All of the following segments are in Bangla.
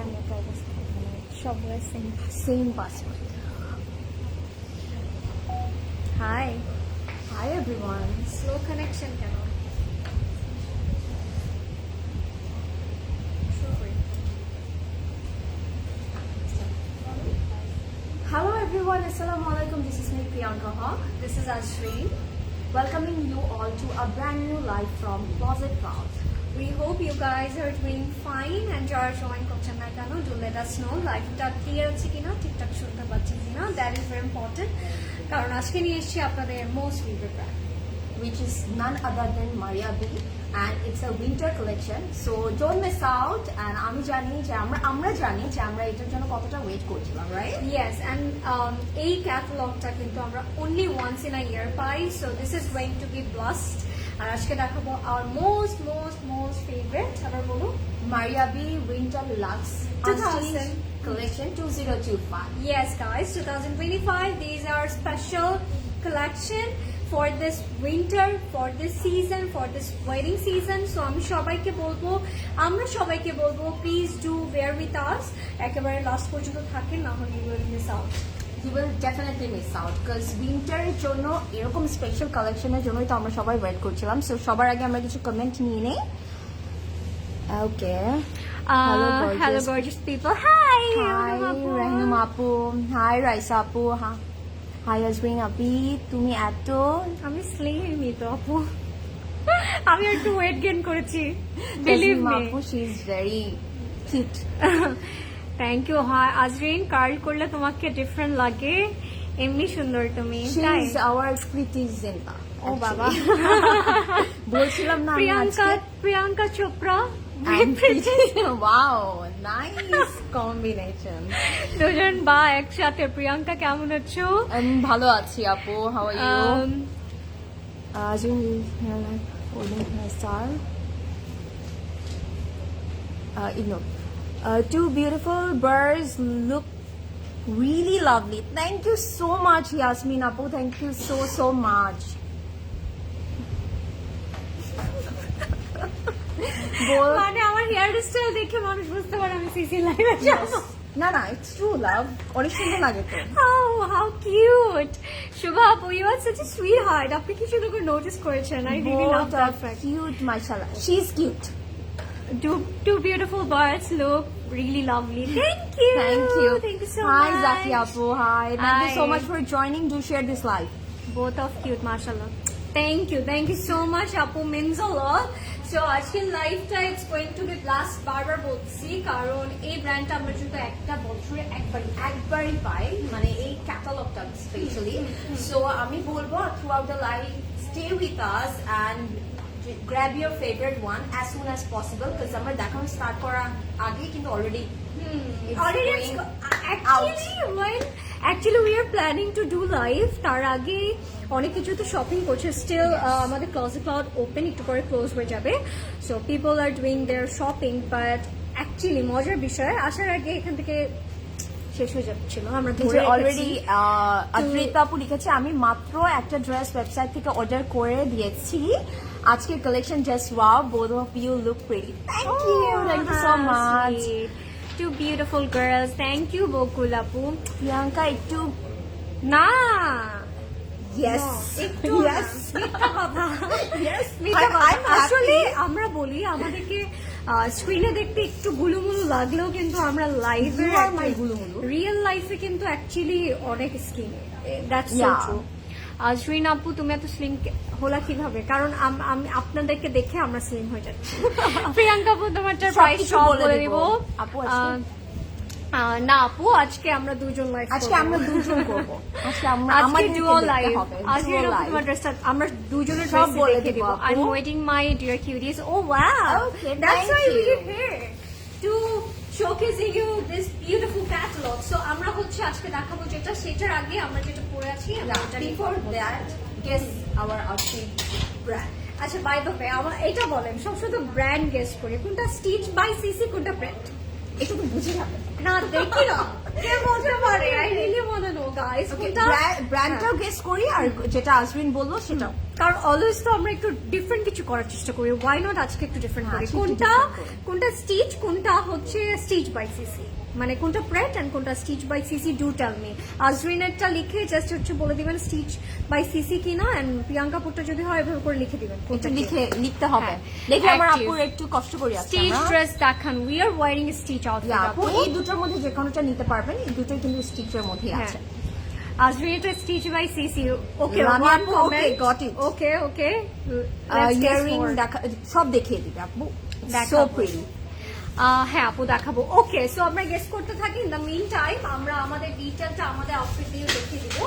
আমার মতো অবস্থা, মানে সবাই same password. High hi everyone. Slow connection কেন? Hello everyone, Assalamu alaikum. This is me Priyanka Haq. This is Ashrin. Welcoming you all to a brand new live from Closet Proud. We hope you guys are doing fine and যারা জয়েন করছেন না কেন, do let us know লাইভটা ক্লিয়ার আছে কিনা, ঠিকঠাক শুনতে পাচ্ছি কিনা। দ্যাট ইজ ভেরি ইম্পর্টেন্ট, কারণ আজকে নিয়ে এসেছি আপনাদের most favourite brand, which is none other than Maria B, and it's a winter collection, so don't miss out. And আমি জানি যে আমরা জানি যে আমরা এটার জন্য কতটা ওয়েট করছিলাম, রাইট? ইয়েস অ্যান্ড এই ক্যাটালগটা কিন্তু আমরা only once in a year পাই, so this is going to be blast. আর আজকে দেখাবো আওয়ার মোস্ট ফেভারিট, আবার বলুন, Maria B Winter Lux 2000 collection 2025. Yes, guys, 2025. These are special collection for this winter, for this season, for this wedding season. So আমি সবাইকে বলবো please do wear with us. একেবারে লাস্ট পর্যন্ত থাকেন, না হলে you will miss out. You will definitely miss out because winter এর জন্য এরকম স্পেশাল কালেকশনের জন্যই তো আমরা সবাই ওয়েট করছিলাম। সো সবার আগে আমরা কিছু কমেন্ট নিয়ে নেই। Okay, Hello gorgeous people. Hi. Hi Rahim আপু, হাই রাইসা আপু, হাই আজরিন আপি, তুমি এত আমি স্লিমই তো আপু, আমি একটু ওয়েট গেইন করেছি, বিলিভ মি আপু, she is very cute. Thank you. হ্যাঁ আজরিন, কার্ল করলে তোমাকে ডিফারেন্ট লাগে, এমনি সুন্দর তুমি, শি তাই? ইজ আওয়ার কৃতি জিন্তা। ও বাবা, বলছিলাম না আমি Priyanka Chopra, wow nice combination. দুজন বা একসাথে। প্রিয়াঙ্কা কেমন আছো? আমি ভালো আছি আপু, how are you? Ajin holding her star. Ignore. Two beautiful birds look really lovely. Thank you so much, Yasmin Apu. Thank you so much. মানে আমার হেয়ার স্টাইল দেখে মানুষ বুঝতে পারে আমি সিসি লাইভে যাব। না ইটস ট্রু লাভ, অনেক সুন্দর লাগে তো। How cute. শুভা আপু, you are such a sweet heart. আপনি কি শুধু করে নোটিস করেছেন? I really love that fact. Cute, মাশাআল্লাহ, she is cute. Two beautiful birds look really lovely. Thank you so Hi much. Zaki Apu, hi. Thank you so Hi. much for joining. Do share this live. Both of cute, mashallah. Thank you so much Apu, means a lot. So আজকের লাইভটা it's going to be blast. বারবার বলছি কারণ এই ব্র্যান্ডটা আমরা শুধু একটা বছরে একবারই পাই, মানে এই ক্যাটালগটা স্পেশালি। সো আমি বলবো through out the live stay with us and grab your favorite one as soon as possible because আমরা দেখানো স্টার্ট করার আগে কিন্তু already actually we are planning to do live, তার আগে অনেক কিছু তো শপিং করছে স্টিল। আমাদের ক্লোজেট ক্লাউড ওপেন, একটু পরে ক্লোজ হয়ে যাবে, so people are doing their shopping. But actually মজার বিষয়, আসার আগে এখান থেকে শেষ হয়ে যাচ্ছিল, আমরা অলরেডি আদ্রিতাপু লিখেছে আমি মাত্র একটা ড্রেস ওয়েবসাইট থেকে অর্ডার করে দিয়েছি। আজকে collection just wow, both of you look pretty. Thank you so much. Two beautiful girls. Thank you বকুল আপু। প্রিয়াঙ্কা একটু না yes একটু yes মিথ্যা কথা, yes মিথ্যা কথা। আসলে আমরা বলি আমাদেরকে স্ক্রিনে দেখতে একটু গুলুমুলু লাগলেও কিন্তু আমরা লাইভে রিয়েল লাইফে কিন্তু অ্যাকচুয়ালি অনেক skin. That's so true. Shrin আপু, তুমি এত স্লিম হলা কিভাবে? কারণ আপনাদেরকে দেখে আমরা স্লিম হয়ে যাচ্ছি। প্রিয়াঙ্কা আপু, তোমারটার প্রাইস সব বলে দিব আপু। না আপু, আজকে আমরা দুজন লাইভ, আজকে আমরা দুজন করব, আজকে ডুও লাইভ। আজকে তোমার ড্রেসটা আমরা দুজনের সব বলে দিব। I am waiting my dear cuties. Oh wow, that's why we are here to showcasing you this beautiful catalog. So আমরা হচ্ছে আজকে দেখাবো যেটা, সেটার আগে আমরা যেটা পরে আছি, before that guess our outfit brand. আচ্ছা, বাই দ্য ওয়ে আমার এটা বলেন, সবসময় তো ব্র্যান্ড গেস করি, কোনটা স্টিচ বাই সিসি, কোনটা ব্র্যান্ড? এটা তো বুঝে যাবে না দেখি না, কে বলতে পারে? I really want to know, guys. কোনটা ব্র্যান্ডটাও গেস করি আর যেটা আজরিন বললো সেটাও। কারণ অলওয়েজ তো আমরা একটু ডিফারেন্ট কিছু করার চেষ্টা করি, ওয়াই নট আজকে একটু ডিফারেন্ট করি। আজকে একটু কোনটা different করি। কোনটা স্টিচ, কোনটা হচ্ছে স্টিচ বাই সিসি, মানে কোনটা প্রেট এন্ড কোনটা stitch by CC, do tell me. আজরিনেরটা লিখে জাস্ট হচ্ছে বলে দিবেন স্টিচ বাই সিসি কিনা, এন্ড প্রিয়াঙ্কা পুরটা যদি হয় এভাবে করে লিখে দিবেন একটু লিখতে হবে, হ্যাঁ, দেখে আমার active। আপুর একটু কষ্ট করি আছে স্টিচ ড্রেস দেখান, we are wiring stitch outfit. আপু এই দুটোর মধ্যে যে কোনোটা নিতে পারবেন, এই দুটোই কিন্তু স্টিচের মধ্যেই আছে। Azrita stitch by CC. Okay, Rami one appu, comment. okay, got it. Okay, okay. Let's guess earring more. সব দেখিয়ে দিবে আপু, সো দেখাবো। প্রিটি। হ্যাঁ আপু দেখাবো। ওকে, সো আমরা গেস করতে থাকি। ইন দ্য মিন টাইম আমরা আমাদের ডিটেলটা আমাদের আউটফিট দিয়ে দেখিয়ে দিব।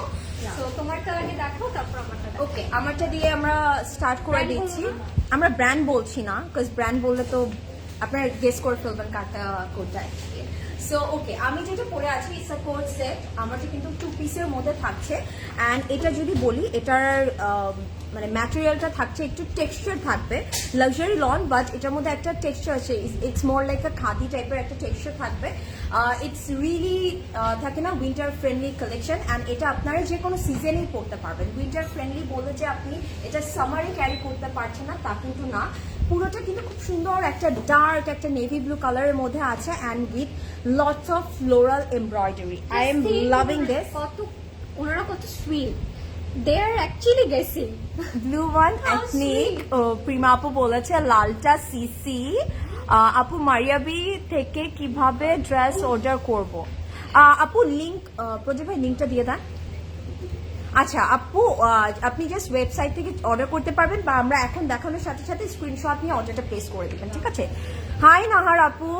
সো তোমারটা আগে দেখো, তারপর আমারটা দেখো। ওকে, আমারটা দিয়ে আমরা স্টার্ট করে Brand দিচ্ছি। বলবো আমরা ব্র্যান্ড বলছি না, বিকজ ব্র্যান্ড বললে তো আপনারা গেস করে ফেলবেন কারটা কোনটা। সো ওকে, আমি যেটা পরে আছি ইটস আ কোট সেট, আমারটা কিন্তু 2 পিসের মধ্যে থাকছে। অ্যান্ড এটা যদি বলি, এটার মানে ম্যাটেরিয়ালটা থাকছে একটু টেক্সচার থাকবে, লাক্সারি লন, বাট এটার মধ্যে একটা টেক্সচার আছে, ইটস মোর লাইক আ খাদি টাইপের একটা টেক্সচার থাকবে। ইটস রিয়েলি থাকে না উইন্টার ফ্রেন্ডলি কালেকশন, অ্যান্ড এটা আপনারা যে কোনো সিজনেই পরতে পারবেন। উইন্টার ফ্রেন্ডলি বলে যে আপনি এটা সামারে ক্যারি করতে পারছেন না, তা কিন্তু না। পুরোটা কিন্তু খুব সুন্দর একটা ডার্ক একটা নেভি ব্লু কালারের মধ্যে আছে, and with lots of floral embroidery. I am loving this. ওনারা কত sweet, they are actually guessing. Blue one How ethnic, sweet. Prima আপু বলেছে লালটা সিসি। আপু মারিয়াবি থেকে কিভাবে ড্রেস অর্ডার করব? আপু লিংক, প্রদীপ ভাই লিঙ্কটা দিয়ে দেন। আচ্ছা আপু, আপনি জাস্ট ওয়েবসাইট থেকে অর্ডার করতে পারবেন, বা আমরা এখন দেখানোর সাথে সাথে স্ক্রিনশট নিয়ে অর্ডারটা প্লেস করে দেবেন, ঠিক আছে? হাই নাহার আপু,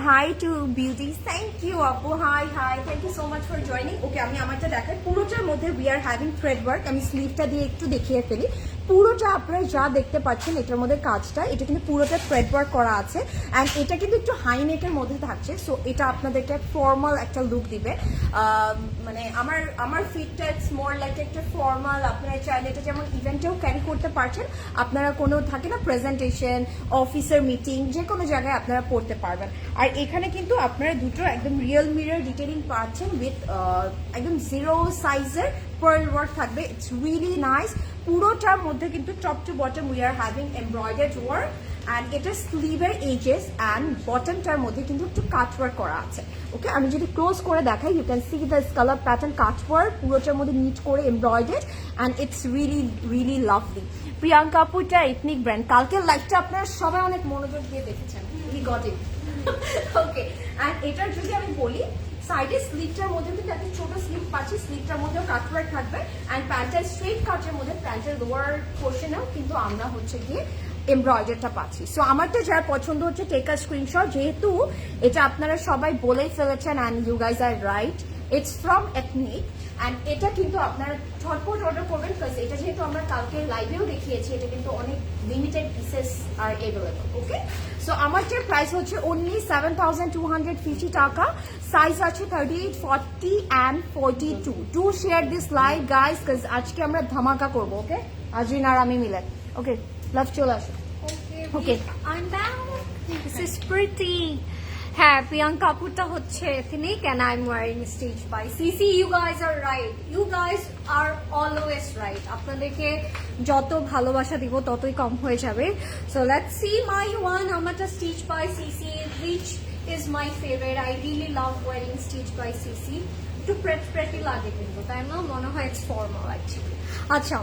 hi to beauty, thank you আপু, hi hi, thank you so much for joining. Okay, আমি আমারটা দেখাই। পুরোটার মধ্যে we are having thread work. আমি স্লিভটা দিয়ে একটু দেখিয়ে ফেলি। পুরোটা আপনারা যা দেখতে পাচ্ছেন এটার মধ্যে কাজটা, এটা কিন্তু পুরোটা থ্রেড ওয়ার্ক করা আছে, অ্যান্ড এটা কিন্তু একটু হাই নেকের মধ্যে থাকছে। সো এটা আপনাদেরকে ফর্মাল একটা লুক দিবে। মানে আমার ফিটটা ইটস মোর লাইক একটা ফর্মাল। আপনারা চাইলে এটা যেমন ইভেন্টেও ক্যারি করতে পারছেন, আপনারা কোনো থাকে না প্রেজেন্টেশন, অফিসের মিটিং, যে কোনো জায়গায় আপনারা পড়তে পারবেন। আর এখানে কিন্তু আপনারা দুটো একদম রিয়েল মিরর ডিটেলিং পাচ্ছেন উইথ একদম 0 সাইজের পার্ল ওয়ার্ক থাকবে। It's really nice. পুরোটার মধ্যে কিন্তু top to bottom we are having embroidered work, and এটা স্লিভের এজেস অ্যান্ড বটমটার মধ্যে কিন্তু একটু কাট ওয়ার্ক করা আছে। ওকে, আমি যদি ক্লোজ করে দেখাই, you can see the scallop pattern cut work, পুরোটার মধ্যে নিট করে embroidered, and it's really really lovely. Priyanka আপুটা এথনিক ব্র্যান্ড, কালকের লাইফটা আপনারা সবাই অনেক মনোযোগ দিয়ে দেখেছেন। We got it. Okay, and এটার যদি আমি বলি, সাইডে স্লিভটার মধ্যে কিন্তু একটা ছোট স্লিভ পাচ্ছি, স্লিভটার মধ্যেও কাটওয়ার্ক থাকবে, অ্যান্ড প্যান্টের স্ট্রেট কাটের মধ্যে প্যান্টের লোয়ার পোর্শনেও কিন্তু আমরা হচ্ছে গিয়ে এমব্রয়ডারটা পাচ্ছি। সো আমারটা যার পছন্দ হচ্ছে টেক আ স্ক্রিনশট, যেহেতু এটা আপনারা সবাই বলেই ফেলেছেন, and you guys are right, it's from ethnic, and এটা কিন্তু আপনারা ঝটপট অর্ডার করবেন, বিকজ এটা যেহেতু আমরা কালকে লাইভেও দেখিয়েছি, এটা কিন্তু অনেক লিমিটেড পিসেস আর অ্যাভেলেবল। ওকে, সো আমারটার প্রাইস হচ্ছে অনলি 7,250 টাকা। সাইজ আছে 38, 40 and 42। Do share this live guys, because আজকে আমরা ধামাকা করবো। ওকে, আজরিন আর আমি মিলে। ওকে, লাভ, চলে আসো। Okay, I'm back. This is pretty. হ্যাঁ, প্রিয়াঙ্কা আপুরটা হচ্ছে ethnic and I'm wearing stitch by CC. You guys are right. You guys are always right. আপনাদেরকে যত ভালোবাসা দিব ততই কম হয়ে যাবে। So let's see my one. আমারটা stitch by CC, which is my favorite. I really love wearing stitch by CC. একটু প্রেটি লাগে কিন্তু, তাই না? মনে হয় it's formal actually. আচ্ছা,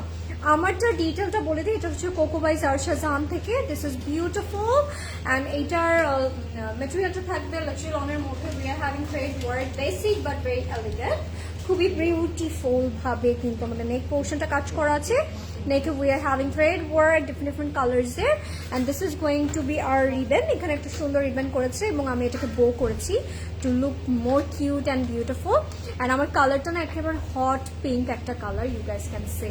আমারটা ডিটেলটা বলে দিই। এটা হচ্ছে কোকো বাই জারশাজান থেকে। দিস ইজ বিউটিফুল, অ্যান্ড এইটার মেটেরিয়ালটা থাকবে লাক্সারি লনের মধ্যে। We are having thread work, basic but very elegant, খুবই বিউটিফুল ভাবে কিন্তু আমাদের নেক পোর্শনটা কাজ করা আছে। নেকে we are having thread work, different colours দের, and this is going to be our ribbon. এখানে একটা সুন্দর রিবেন করেছে এবং আমি এটাকে বো করেছি to look more cute and beautiful. And আমার কালারটা না একেবারে হট পিঙ্ক একটা colour, you guys can say.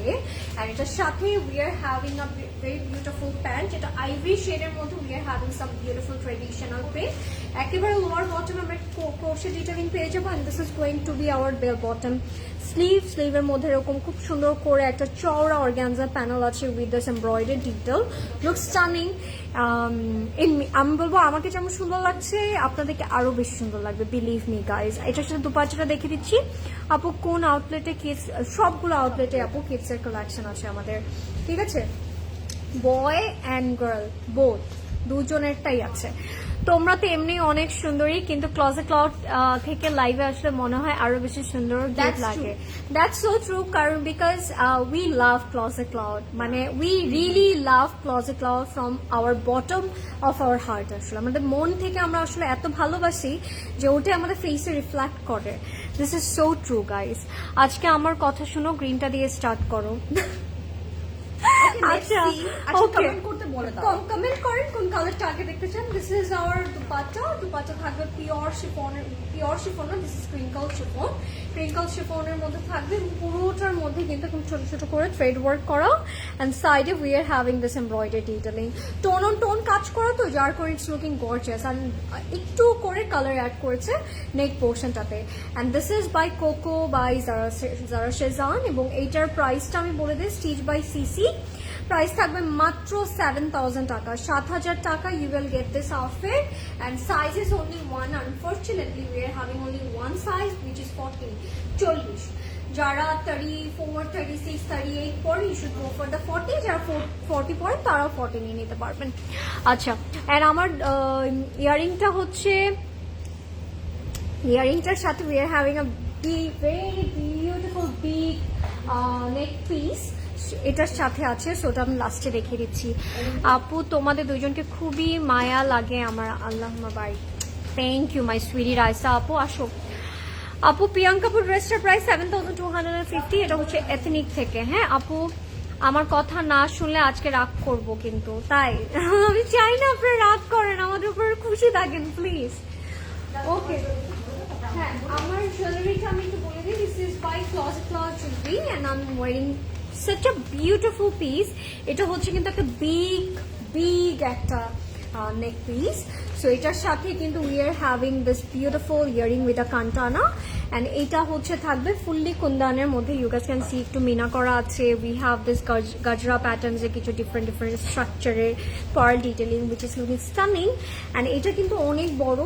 And এটার সাথে we are having a very beautiful pant, যেটা আইভরি শেডের মধ্যে we are having some beautiful traditional print. একেবারে লোয়ার বটম আমরা ক্রোশে ডিটেলিং পেয়ে যাবো, and this is going to be our bell bottom স্লিভের মধ্যে এরকম খুব সুন্দর করে একটা চওড়া অর্গানজা প্যানেল আছে with this embroidery detail, look stunning. আমি বলবো আমাকে যেমন সুন্দর লাগছে আপনাদেরকে আরো বেশি সুন্দর লাগবে। লাগবে, বিলিভ মি গাইজ। এটার সাথে দুপাট্টাটা দেখে দিচ্ছি আপু, কোন আউটলেটে কিডস, সবগুলো আউটলেটে আপু কিডসের কালেকশন আছে আমাদের, ঠিক আছে, বয় অ্যান্ড গার্ল বোথ, দুজনেরটাই আছে। তোমরা তো এমনি অনেক সুন্দরী, কিন্তু ক্লজেট ক্লাউড থেকে লাইভে আসলে মনে হয় আরো বেশি সুন্দর লাগে। দ্যাটস সো ট্রু, কারণ because we love closet cloud, মানে we really love closet cloud from our bottom of our heart. আসলে আমাদের মন থেকে আমরা আসলে এত ভালোবাসি যে ওটা আমাদের ফেসে রিফ্লেক্ট করে। This is so true guys. আজকে আমার কথা শুনো, গ্রিনটা দিয়ে স্টার্ট করো। আচ্ছা, কমেন্ট করতে বলে দাও, কমেন্ট করেন কোন কালারটা আগে দেখতে চান। দিস ইজ আওয়ার দুপাট্টা থাকবে pure chiffon, this is crinkle শিফনের মধ্যে থাকবে, পুরোটার মধ্যে কিন্তু খুব ছোট ছোট করে থ্রেড ওয়ার্ক করা, এন্ড সাইডে we are having this embroidery detailing, tone on tone কাজ করা, তো যার করে ইটস লুকিং গর্জিয়াস, এন্ড একটু করে কালার অ্যাড করেছে নেক পোর্শনটাতে। And this is by coco by Zara Shahjahan, এবং এইটার প্রাইসটা আমি বলে দিই, স্টিচ বাই সিসি, প্রাইস থাকবে মাত্র 7,000 টাকা, 7,000 টাকা। You will get this outfit and size is only one. Unfortunately we are having only one size which is 40। যারা 34, 36, 38 পরে you should go for the 40, যারা 40 পরে তারাও 40 নিয়ে নিতে পারবেন। আচ্ছা, অ্যান্ড আমার ইয়ারিংটা হচ্ছে, ইয়ারিংটার সাথে we are having a very beautiful big neck piece, এটার সাথে আছে, সোটা আমি লাস্টে রেখে দিচ্ছি। আপু তোমাদের দুজনকে খুবই মায়া লাগে আমার, আল্লাহ bye. Thank you my sweetie Raisa আপু। আসো আপু, প্রিয়াঙ্কাপুর ড্রেসটার প্রাইস 7,250, এটা হচ্ছে এথনিক থেকে। হ্যাঁ আপু, আমার কথা না শুনলে আজকে রাগ করব, কিন্তু তাই আমি চাই না আপনারা রাগ করেন, আমাদের উপর খুশি থাকেন প্লিজ। ওকে, হ্যাঁ, আমার জুয়েলারিটা আমি একটু বলে দিই, this is by Closet Cloud jewellery and I am wearing such a beautiful piece. এটা হচ্ছে কিন্তু একটা বিগ একটা নেক পিস। সো এটার সাথে কিন্তু we are having this beautiful earring with a কান্টানা, অ্যান্ড এইটা হচ্ছে থাকবে ফুললি কুন্দানের মধ্যে। ইউ গাইস ক্যান সি একটু মিনা করা আছে। উই হ্যাভ দিস গাজরা প্যাটার্নসে কিছু ডিফারেন্ট স্ট্রাকচারে pearl detailing which is looking stunning, and এটা কিন্তু অনেক বড়।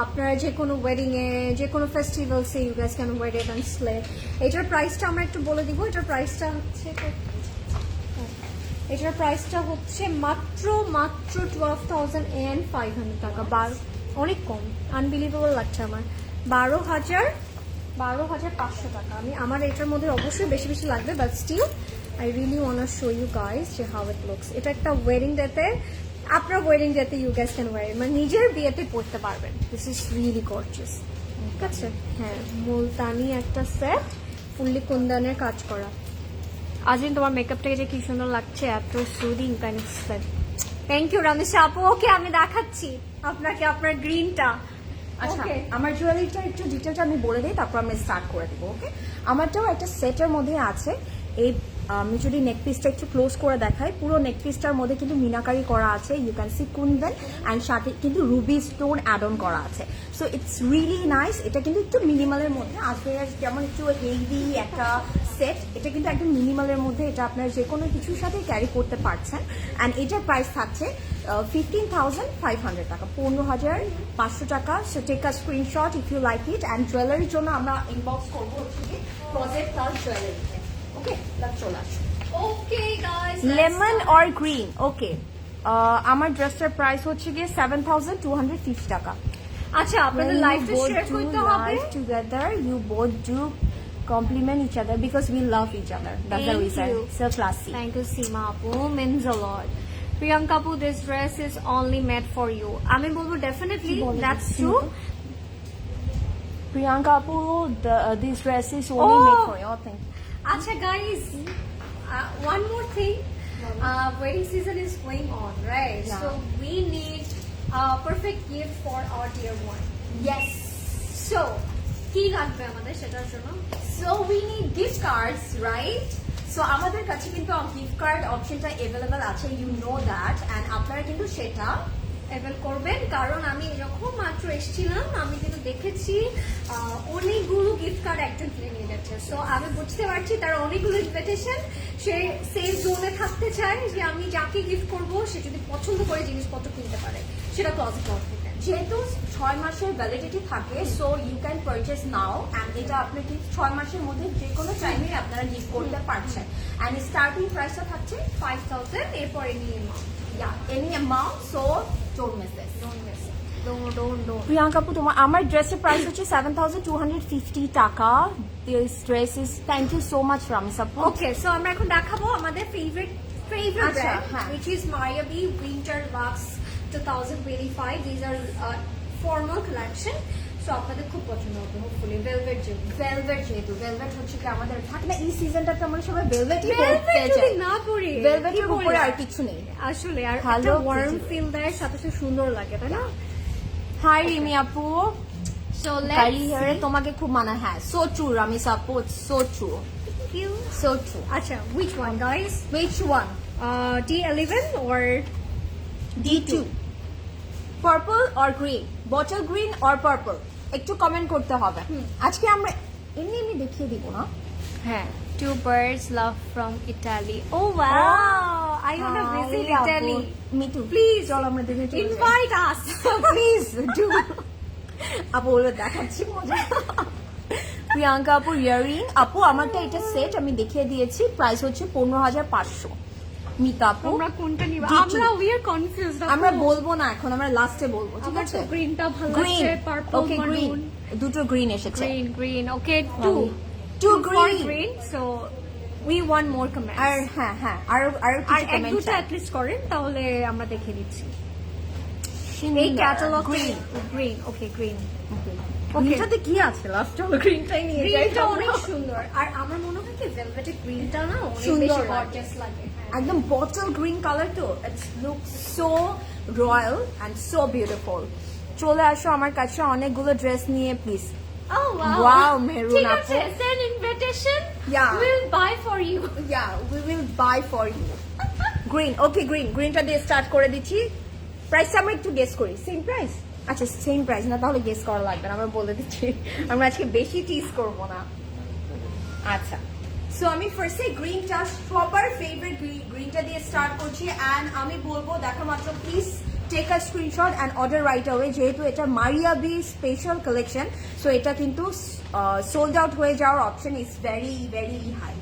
আপনারা যে কোনো ওয়েডিংয়ে, যে কোনো ফেস্টিভ্যালসে you guys can wear it and slay. এটার প্রাইসটা আমরা একটু বলে দিব। এটার প্রাইসটা হচ্ছে মাত্র 12,500 টাকা। অনেক কম, আনবিলিভেবল লাগছে আমার। 12,500 টাকা। আমার এটার মধ্যে অবশ্যই বেশি বেশি লাগবে, but still I really want to show you guys যে হাউ ইট লুকস। এটা একটা ওয়েডিং ডেতে, আপনার ওয়েডিং ডেতে ইউ গাইস ক্যান ওয়্যার, মানে নিজের বিয়েতে পড়তে পারবেন। দিস ইজ রিয়েলি গর্জিয়াস, ঠিক আছে। হ্যাঁ, মুলতানি একটা সেট, ফুললি কুন্দানের কাজ করা। আজকে তোমার মেকআপটাকে যে কি সুন্দর লাগছে, এত soothing kind of set. Thank you Ramisha আপু। ওকে, আমি দেখাচ্ছি আপনাকে আপনার গ্রিনটা। আচ্ছা, আমার জুয়েলারিটা একটু ডিটেলটা আমি বলে দিই, তারপর আমি স্টার্ট করে দেবো। ওকে, আমারটাও একটা সেটের মধ্যে আছে। এই আমি যদি নেক পিসটা একটু ক্লোজ করে দেখাই, পুরো নেক পিসটার মধ্যে কিন্তু মিনাকারি করা আছে, you can see kundan, and সাথে কিন্তু রুবি স্টোন অ্যাড অন করা আছে। So it's really nice. এটা কিন্তু একটু মিনিমালের মধ্যে আসবে, যেমন একটু হেভি একটা সেট, এটা কিন্তু একদম মিনিমালের মধ্যে, এটা আপনার যে কোনো কিছুর সাথে ক্যারি করতে পারছেন। অ্যান্ড এটার প্রাইস থাকছে 15,500 টাকা, 15,500 টাকা। So take a screenshot if you like it. And জুয়েলারির জন্য আমরা ইনবক্স করবো হচ্ছে প্রজেক্ট প্লাস জুয়েলারিতে। ওকে, চলে আসো। Okay guys, lemon or green. Okay, আমার ড্রেসটার প্রাইস হচ্ছে গিয়ে 7,250 টাকা। আচ্ছা, আপনাদের লাইফটা শেয়ার করতে হবে। Together you both do compliment each other because we love each other. That's the reason. So classy. Thank you Seema apu, means a lot. Priyanka apu, this dress is only made for you. আমি বলবো definitely that's true. Priyanka apu, this dress is only made for you. Thank you. Acha guys, one more thing. Wedding season is going on, right? Yeah. So we need a perfect gift for our dear one. Yes. So কি লাগবে আমাদের সেটার জন্য? So we need gift cards, right? So আমাদের কাছে কিন্তু gift card অপশনটা available আছে, you know that, and আপনারা কিন্তু সেটা অ্যাভেল করবেন, কারণ আমি যখন মাত্র এসেছিলাম আমি কিন্তু দেখেছি অনেকগুলো গিফট কার্ড একজন কিনে নিয়ে যাচ্ছে। সো আমি বুঝতে পারছি তার অনেকগুলো ইনভিটেশন, সে সেফ জোনে থাকতে চায় যে আমি যাকে গিফট করব সে যদি পছন্দ করে জিনিসপত্র কিনতে পারে, সেটা ক্লজেট ক্লাউড থেকে। যেহেতু 6 মাসের ভ্যালিডিটি থাকে, so you can purchase now and এটা আপনাকে 6 মাসের মধ্যে যে কোনো টাইমে আপনারা গিফট করতে পারছেন। অ্যান্ড স্টার্টিং প্রাইসটা থাকছে 5000 এরপর any amount, so don't miss this. don't. Priyanka আপু, আমার ড্রেসের প্রাইস হচ্ছে 7250 টাকা। This dress is, thank you so much Ramis আপু। ওকে, সো আমরা এখন দেখাবো আমাদের ফেভারিট আচ্ছা, ব্র্যান্ড, হ্যাঁ। which is Maria B Winter Lux 2025. These are formal collection. So আপনাদের খুব পছন্দ হবে হোপফুলি। ভেলভেট যেহেতু ভেলভেট হচ্ছে কি আমাদের থাকে না, এই সিজনটাতে আমরা সবাই ভেলভেটই যদি না পরে ভেলভেটের উপরে আর কিছু নেই আসলে, আর Hello, একটা ওয়ার্ম Gigi. ফিল দেয়, সাথে সাথে সুন্দর লাগে, তাই না? হাই রিমি আপু, সো কারি হেয়ারে তোমাকে খুব মানা। হ্যাঁ, সো ট্রু রামিস আপু, সো ট্রু, সো ট্রু। আচ্ছা, which one guys? Which one? D11 or D2, purple or green, bottle green or purple, একটু কমেন্ট করতে হবে। আজকে আমরা এমনি দেখিয়ে দিব না। হ্যাঁ, two birds love from Italy. Oh wow, I want to visit Italy. Me two, Please, চল আমরা দেখে invite us. Please do. আপু বলে দেখাচ্ছি মজা। প্রিয়াঙ্কা আপু ইয়ারিং, আপু আমারটা এটা সেট আমি দেখিয়ে দিয়েছি, প্রাইস হচ্ছে 15500। মিতা আপু তোমরা কোনটা নিবা? D2 আমরা we are confused. আমরা বলবো না এখন, আমরা লাস্টে বলবো, ঠিক আমার আছে? তো গ্রিনটা ভালো গ্রিন, লাগছে, পার্পল, ওকে গ্রিন, মারুন। দুটো গ্রিন এসেছে। Green. Okay, two Two for green. green. So we want more comments. আর হ্যাঁ হ্যাঁ, আর আর কিছু এক কমেন্ট দুটো at least করেন, তাহলে আমরা দেখে দিচ্ছি। এই এই catalogue green. Green, okay green. গ্রিনটাতে কি আছে? লাস্ট হলো গ্রিনটাই নিয়ে যাই। গ্রিনটা অনেক সুন্দর, আর আমার মনে হয় কি ভেলভেটের গ্রিনটা না অনেক সুন্দর বেশি লাগে। গর্জিয়াস লাগে। একদম বটল গ্রিন কালার তো, it's look so royal and so beautiful. চলে আসো আমার কাছে অনেকগুলো ড্রেস নিয়ে please. Oh wow. Wow, Mehrun ঠিক আপু। আছে, send invitation. Yeah. We'll buy for you. Yeah, we will buy for you. Green, okay গ্রিনটা দিয়ে স্টার্ট করে দিচ্ছি। প্রাইসটা আমরা একটু গেস করি, সেম প্রাইস? আচ্ছা, সেম প্রাইস না, তাহলে গেস করা লাগবে না, আমরা বলে দিচ্ছি। আমরা আজকে বেশি টিজ করব না। আচ্ছা, সো আমি ফার্স্টে গ্রিনটা, সবার ফেভারিট গ্রিনটা দিয়ে স্টার্ট করছি। অ্যান্ড আমি বলবো দেখা মাত্র please take a screenshot and order right away, যেহেতু এটা Maria B special collection, so এটা কিন্তু সোল্ড আউট হয়ে যাওয়ার option is very very high.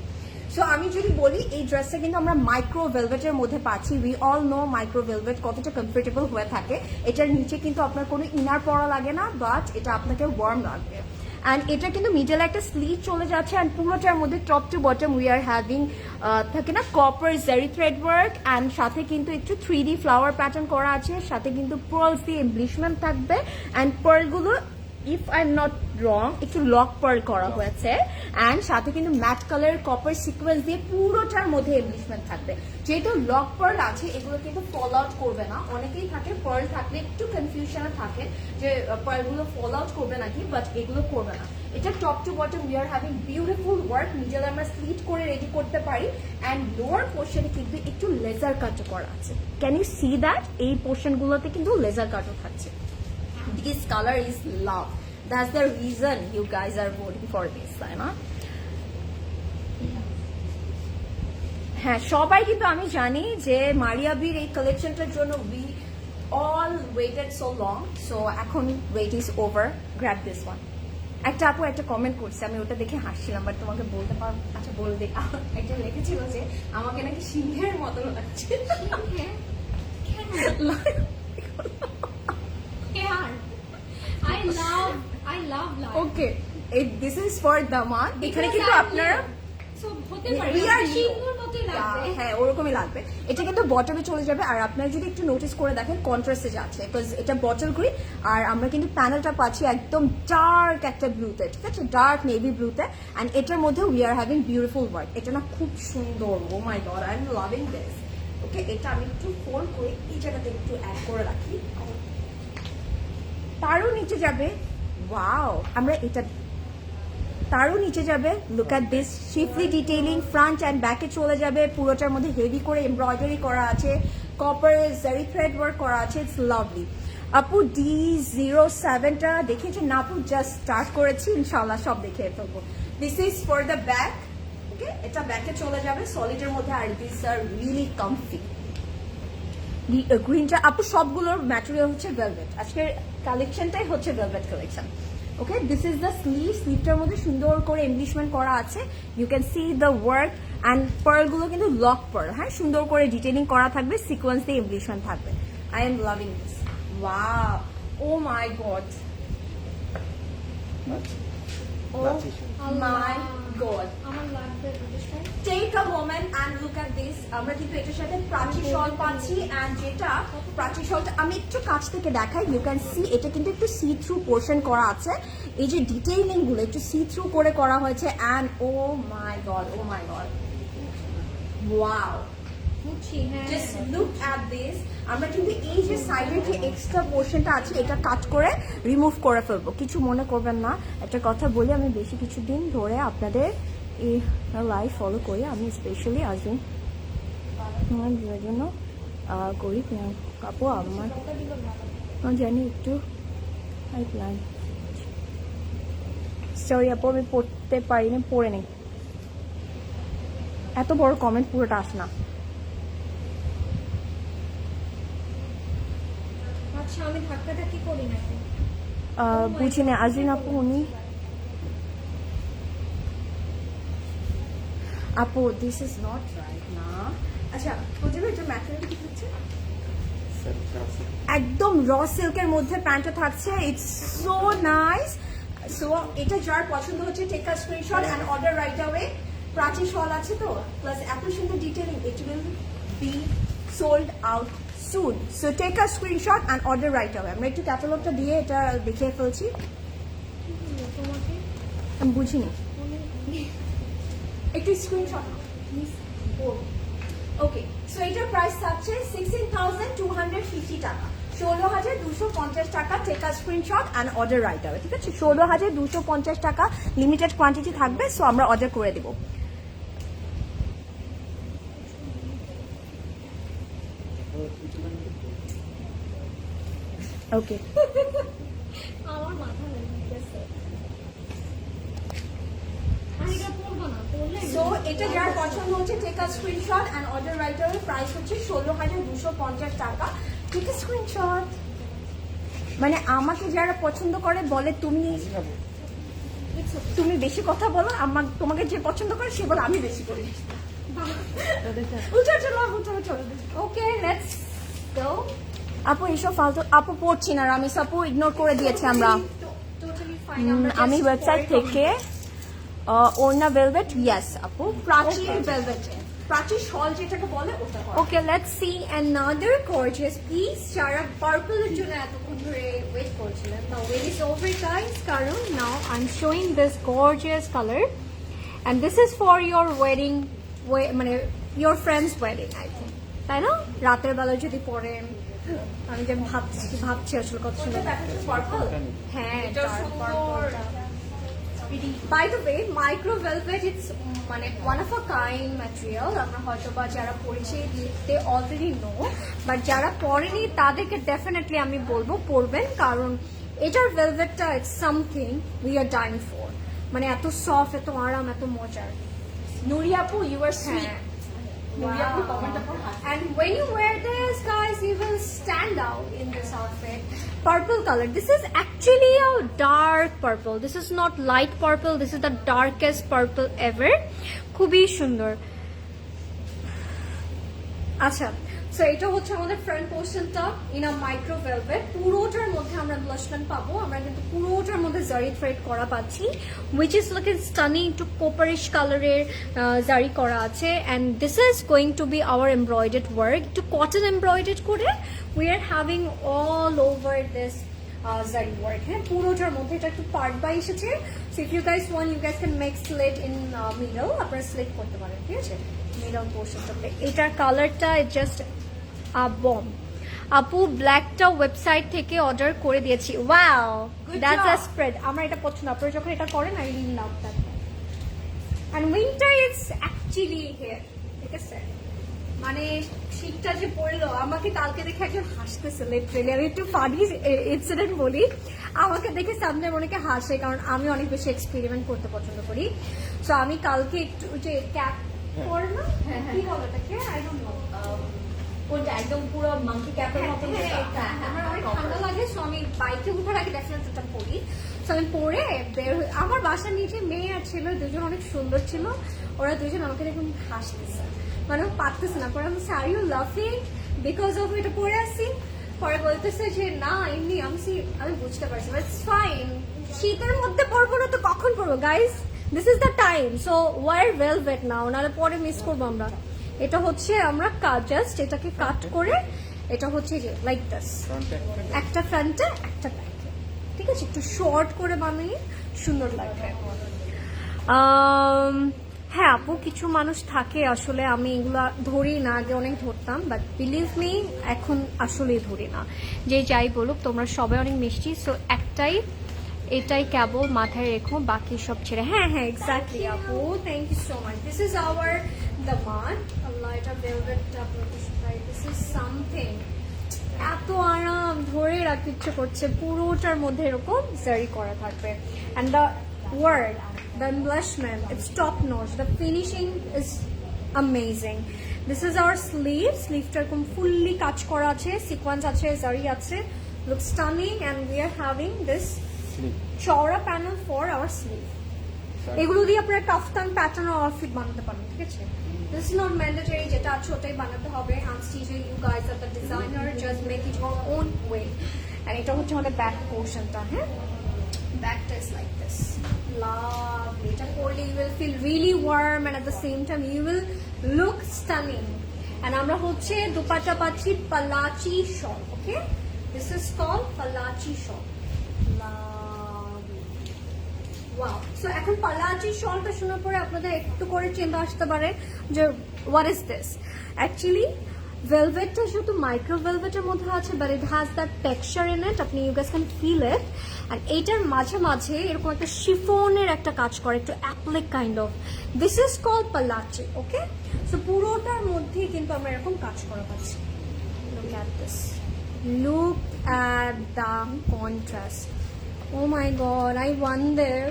So আমি যদি বলি এই ড্রেসটা কিন্তু আমরা মাইক্রো ভেলভেটের মধ্যে পাচ্ছি। We all know micro velvet কতটা কমফোর্টেবল হয়ে থাকে। এটার নিচে কিন্তু আপনার কোনো ইনার পরা লাগে না, বাট এটা আপনাকে ওয়ার্ম লাগবে। অ্যান্ড এটা কিন্তু মিডলে একটা স্লিভ চলে যাচ্ছে, অ্যান্ড পুরোটার মধ্যে top to bottom we are having থাকে না কপার জারি থ্রেড ওয়ার্ক, অ্যান্ড সাথে কিন্তু একটু 3D ফ্লাওয়ার প্যাটার্ন করা আছে, সাথে কিন্তু পার্লস দিয়ে এমব্লিশমেন্ট থাকবে। অ্যান্ড পার্লগুলো if I am not wrong একটু লক পার্ল করা হয়েছে, অ্যান্ড সাথে কিন্তু ম্যাট কালার কপার সিকোয়েন্স দিয়ে পুরোটার মধ্যে এমব্লিশমেন্ট থাকবে। যেহেতু লক পার্ল আছে, এগুলো কিন্তু ফল আউট করবে না। অনেকেই থাকে পার্ল থাকলে একটু কনফিউশনে থাকে যে পার্লগুলো ফল আউট করবে নাকি, বাট এগুলো করবে না। এটা top to bottom we are having beautiful work, মিডলে আমরা স্লিট করে রেডি করতে পারি। অ্যান্ড লোয়ার পোর্শনে কিন্তু একটু লেজার কাটও করা আছে। Can you see that? এই পোর্শনগুলোতে কিন্তু লেজার কাটও থাকছে। This color is love. That's the reason you guys are voting for this, তাই না? হ্যাঁ, সবাই কিন্তু আমি জানি যে মারিয়া বির এই কালেকশনটার জন্য we all waited so long. So এখন wait is over. Grab this one. একটা আপু একটা কমেন্ট করছে, আমি ওটা দেখে হাসছিলাম, বাট তোমাকে বলতে পারবো। আচ্ছা বলে দিই, একটা লিখেছিল যে আমাকে নাকি সিংহের মতো লাগছে। I love life. Okay, this is for দামান। এখানে কিন্তু আপনারা হ্যাঁ ওরকমই লাগবে। এটা কিন্তু বটমে চলে যাবে, আর আপনারা যদি একটু নোটিস করে দেখেন কন্ট্রাস্টে যাচ্ছে, বিকজ এটা বটল গ্রিন, আর আমরা কিন্তু প্যানেলটা পাচ্ছি একদম ডার্ক একটা ব্লুতে, ঠিক আছে, ডার্ক নেভি ব্লুতে। অ্যান্ড এটার মধ্যে we are having beautiful work. এটা না খুব সুন্দর, oh my God, I am loving this. Okay, এটা আমি একটু ফোল্ড করে এই জায়গাতে একটু অ্যাড করে রাখি, তারও নিচে যাবে। ওয়াও, আমরা এটা তারও নিচে যাবে। Look at this শিফলি detailing, front and ব্যাকে চলে যাবে। পুরোটার মধ্যে হেভি করে এমব্রয়ডারি করা আছে, কপার জারি থ্রেড ওয়ার্ক করা আছে। It's lovely. আপু D07টা দেখেছেন না আপু? জাস্ট স্টার্ট করেছি, ইনশাল্লাহ সব দেখে ফেলবো। This is for the back. Okay, এটা ব্যাকে চলে যাবে সলিডের মধ্যে, আর দিস আর রিয়েলি কমফি। গ্রিনটা আপু সবগুলোর ম্যাটেরিয়াল হচ্ছে ভেলভেট। আজকের কালেকশনটাই হচ্ছে velvet collection. Okay, this is the স্লিভটার মধ্যে সুন্দর করে এমব্লিশমেন্ট করা আছে। You can see the work and পার্লগুলো কিন্তু লক পার্ল, হ্যাঁ, সুন্দর করে ডিটেইলিং করা থাকবে, সিকোয়েন্স দিয়ে এমব্লিশমেন্ট থাকবে। I am loving this. Wow, oh my god, oh my god. আমার লাগবে বুঝছো? Take a moment and look at this. আমরা কিন্তু এটার সাথে প্রাচী শল পাচ্ছি, and যেটা প্রাচী শলটা আমি একটু কাছ থেকে দেখাই। ইউ ক্যান সি এটা কিন্তু একটু সি থ্রু পোর্শন করা আছে। এই যে ডিটেইলিং গুলো একটু সি থ্রু করে করা হয়েছে, and oh my god, oh my god, wow. বুঝছি, হ্যাঁ। Just look at this. আমরা কিন্তু এই যে সাইডের যে এক্সট্রা পোর্শনটা আছে এটা কাট করে রিমুভ করে ফেলবো, কিছু মনে করবেন না। একটা কথা বলি, আমি বেশি কিছুদিন ধরে আপনাদের এই লাইভ ফলো করি, আমি স্পেশালি আসবেন আমার জন্য করি আপু। আমার জানি একটু হাই প্ল্যান, সরি আপু আমি পড়তে পারিনি, পড়ে নেই। এত বড় কমেন্ট পুরোটা আস না। আচ্ছা, আমি ধাক্কাধাক্কি করি নাকি? বুঝি না আজরিন আপু, উনি আপু দিস ইজ নট রাইট না। আচ্ছা বুঝবে এটা ম্যাটেরিয়াল কি হচ্ছে, একদম র সিল্কের মধ্যে প্যান্টটা থাকছে। It's so nice. সো এটা যার পছন্দ হচ্ছে take a screenshot and order right away. Prachi shawl আছে তো, প্লাস এত সুন্দর detailing, it will be sold out soon. So take a screenshot and order right away. আমরা একটু ক্যাটালগটা দিয়ে এটা দেখিয়ে ফেলছি। তোমাকে আমি বুঝিনি, একটু স্ক্রিনশট। ওকে, সো এটার প্রাইস থাকছে 16,250 টাকা, 16,250 টাকা। Take a screenshot and order right away, ঠিক আছে? 16,250 টাকা, লিমিটেড কোয়ান্টিটি থাকবে, সো আমরা অর্ডার করে দেবো। ওকে, আমার মাথা লেগে গেছে। আমি এটা পরবো না, পরলে সো এটা যার পছন্দ হচ্ছে take a screenshot and order right away. Price হচ্ছে 16,250 টাকা। Take a screenshot. মানে আমাকে যারা পছন্দ করে বলে তুমি তুমি বেশি কথা বলো, আমার তোমাকে যে পছন্দ করে সে বলে আমি বেশি করি। উঠো চলো, উঠো উঠো। ওকে, লেটস গো। আপু এইসব ফালতু আপু পড়ছি না, রামিস আপু ইগনোর করে দিয়েছি আমরা। Totally fine. আমি ওয়েবসাইট থেকে ওড়না ভেলভেট, ইয়েস আপু, প্রাচী ভেলভেট, প্রাচী শল যেটাকে বলে ওটা করা। Okay, let's see another gorgeous piece. যারা পার্পলের জন্য এতক্ষণ ধরে ওয়েট করছিলেন, now wait is over guys, কারণ now I am showing this gorgeous colour and this is for your wedding, মানে your friends wedding I think, তাই না? রাতের বেলা যদি পরেন, আমি যে ভাবছি আসলে কত সুন্দর। পার্পল, হ্যাঁ, এটা dark সুন্দর। purple টা। By the way, micro velvet, it's মানে one of a kind material. আমরা হয়তো বা যারা পড়েছি they already know, but যারা পড়েনি তাদেরকে definitely আমি বলবো পড়বেন, কারণ এটার velvetটা it's something we are dying for. মানে এত সফট, এত আরাম, এত মজার। নুরি আপু ইউ আর সুইট। হ্যাঁ। নুরি আপু Wow. কমেন্টটা পড়ো। And when you wear this, guys, you will stand out in this outfit. Purple color. This is actually a dark purple. This is not light purple. This is the darkest purple ever. খুবই সুন্দর। আচ্ছা, সো এটা হচ্ছে আমাদের ফ্রন্ট পোর্শনটা ইন আ মাইক্রো ভেলভেট। পুরোটার মধ্যে আমরা ব্লাশমেন্ট পাবো, আমরা কিন্তু পুরোটার মধ্যে জারি থ্রেড করা পাচ্ছি, উইচ ইজ লুকিং স্টানিং, একটু কোপারিশ কালারের জারি করা আছে। And this is going to be our embroidered work, একটু কটন এমব্রয়ডার্ড করে we are having all over this zari work. হ্যাঁ, পুরোটার মধ্যে এটা একটু পার্ট বাই এসেছে। So if you guys want, you guys can make slit in middle, আপনারা স্লিট করতে পারেন, ঠিক আছে? মিডল পোর্শনটাতে এটার কালারটা জাস্ট বম। আপু ব্ল্যাকটা ওয়েবসাইট থেকে অর্ডার করে দিয়েছি। Wow, that's a spread. আমার এটা পছন্দ। আপনারা যখন এটা করেন, I really love that. And winter is actually here, ঠিক আছে? মানে শীতটা যে পড়লো, আমাকে কালকে দেখে একজন হাসতেছে লিটারেলি। আমি একটু ফানি ইনসিডেন্ট বলি, আমাকে দেখে সামনে অনেকে হাসে, কারণ আমি অনেক বেশি এক্সপেরিমেন্ট করতে পছন্দ করি। সো আমি কালকে একটু যে ক্যাপ পরে না, কি বলো এটাকে, আই ডোন্ট নো, কোনটা একদম পুরো মাঙ্কি ক্যাপের মতো আমার অনেক ঠান্ডা লাগে, সো আমি বাইকে উঠার আগে ডেফিনেটলি এটা পরি। সো আমি পরে বের হই। আমার বাসার নিচে মেয়ে আর ছিল, দুজন অনেক সুন্দর ছিল, ওরা দুজন আমাকে দেখুন হাসতেছে, মানে পারতেছে না। পরে আমি আর ইউ লাফিং বিকজ অফ এটা পরে আসি? পরে বলতেছে যে না এমনি। আমি বুঝতে পারছি, ইটস ফাইন, শীতের মধ্যে পরবো না তো কখন পরবো guys? This is the time. So wear velvet now, নাহলে পরে মিস করবো আমরা। এটা হচ্ছে আমরা জাস্ট এটাকে কাট করে, এটা হচ্ছে যে লাইক দিস, একটা ফ্রন্টে একটা ব্যাকে, ঠিক আছে? একটু শর্ট করে বানিয়ে সুন্দর লাগবে। হ্যাঁ আপু, কিছু মানুষ থাকে আসলে আমি এগুলা ধরি না, আগে অনেক ধরতাম, বাট বিলিভ মি এখন আসলেই ধরি না। যে যাই বলুক, তোমরা সবাই অনেক মিষ্টি। সো এটাই কেবল মাথায় রেখো, বাকি সব ছেড়ে। হ্যাঁ হ্যাঁ এক্স্যাক্টলি আপু, thank you so much. This is our Daman, আল্লাহ, এটা ভেলভেট। দিস ইজ সামথিং, এত আরাম, ধরে রাখতে ইচ্ছে করছে। পুরোটার মধ্যে এরকম জারি করা থাকবে, and the work, the embellishment, it's top notch, the finishing is amazing. This is our sleeve টা এরকম fully কাজ করা আছে, সিকোয়েন্স আছে, জারি আছে, looks stunning, and we are having this চওড়া panel for our sleeve. এগুলো দিয়ে আপনারা কাফতান প্যাটার্ন ও আউটফিট বানাতে পারেন, ঠিক আছে? This is not mandatory, যেটা আছে ওটাই বানাতে হবে। Anesthesia, you guys are the designer, just make it your own way. And এটা হচ্ছে আমাদের ব্যাক পোর্শনটা, হ্যাঁ? Backটা is like this. Lovely. এটা পরলে you will feel really warm, and at the same time you will look stunning. And আমরা হচ্ছে দুপাট্টা পাচ্ছি পালাচি shawl, okay? This is called পালাচি shawl. Lovely. Wow. So এখন পালাচি শলটা শোনার পরে আপনাদের একটু করে চিন্তা আসতে পারে যে what is this? Actually ভেলভেটটা শুধু মাইক্রো ভেলভেটের মধ্যে আছে, but it has that texture in it, আপনি you guys can feel it. And এইটার মাঝে মাঝে এরকম একটা শিফনের একটা কাজ করে, একটু applique kind of. This is called পালাচি, ওকে? সো পুরোটার মধ্যেই কিন্তু আমরা এরকম কাজ করা পাচ্ছি। Look at this, look at the contrast. Oh my God, I wonder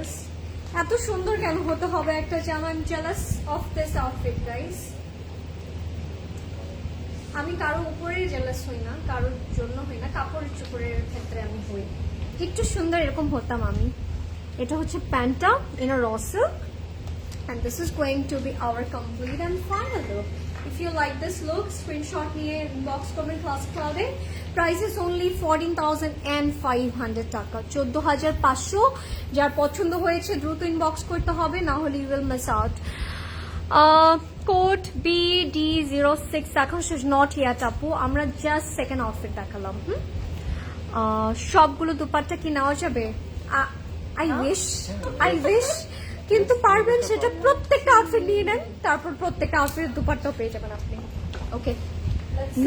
এত সুন্দর কেন হতে হবে একটা জামা। I am jealous of this outfit guys. আমি কারো উপরে জেলাস হই না, কারোর জন্য হই না, কাপড়ের চোপড়ের ক্ষেত্রে আমি হই। একটু সুন্দর এরকম হতাম আমি। এটা হচ্ছে প্যান্টটা in a raw silk, and this is going to be our complete and final look. If you like this look, screenshot নিয়ে inbox করবেন Classic Cloud-এ। Price is only 14,500 টাকা, 14,500। যার পছন্দ হয়েছে দ্রুত ইনবক্স করতে হবে, না হলে you will miss out. Code BD06 এখন শেষ, নট হিয়ার আপু, আমরা জাস্ট সেকেন্ড আউটফিট দেখালাম। সবগুলো দুপাট্টা কি নেওয়া যাবে? আই উইশ, কিন্তু পারবেন সেটা প্রত্যেকটা আউটফিট নিয়ে নেন, তারপর প্রত্যেকটা আউটফিটের দুপাট্টাও পেয়ে যাবেন আপনি। Okay,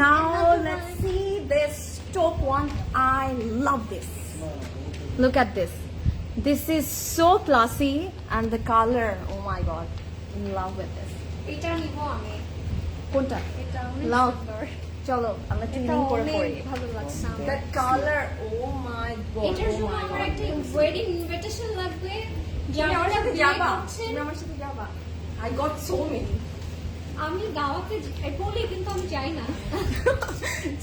now let's see this top one. I love this. Look at this. This is so classy, and the color, oh my god, in love with this. এটা নিব আমি। কোনটা? এটা অনেক সুন্দর। চলো আমরা টুইনিং করে পড়ি। ভালো লাগছে আমার। The color, oh my god. এটার জন্য আমার একটা ওয়েডিং ইনভিটেশন লাগবে। যারা আমার সাথে যাবা, আমার সাথে যাবা। I got so many. আমি দাওয়াতে বলি কিন্তু আমি যাই না।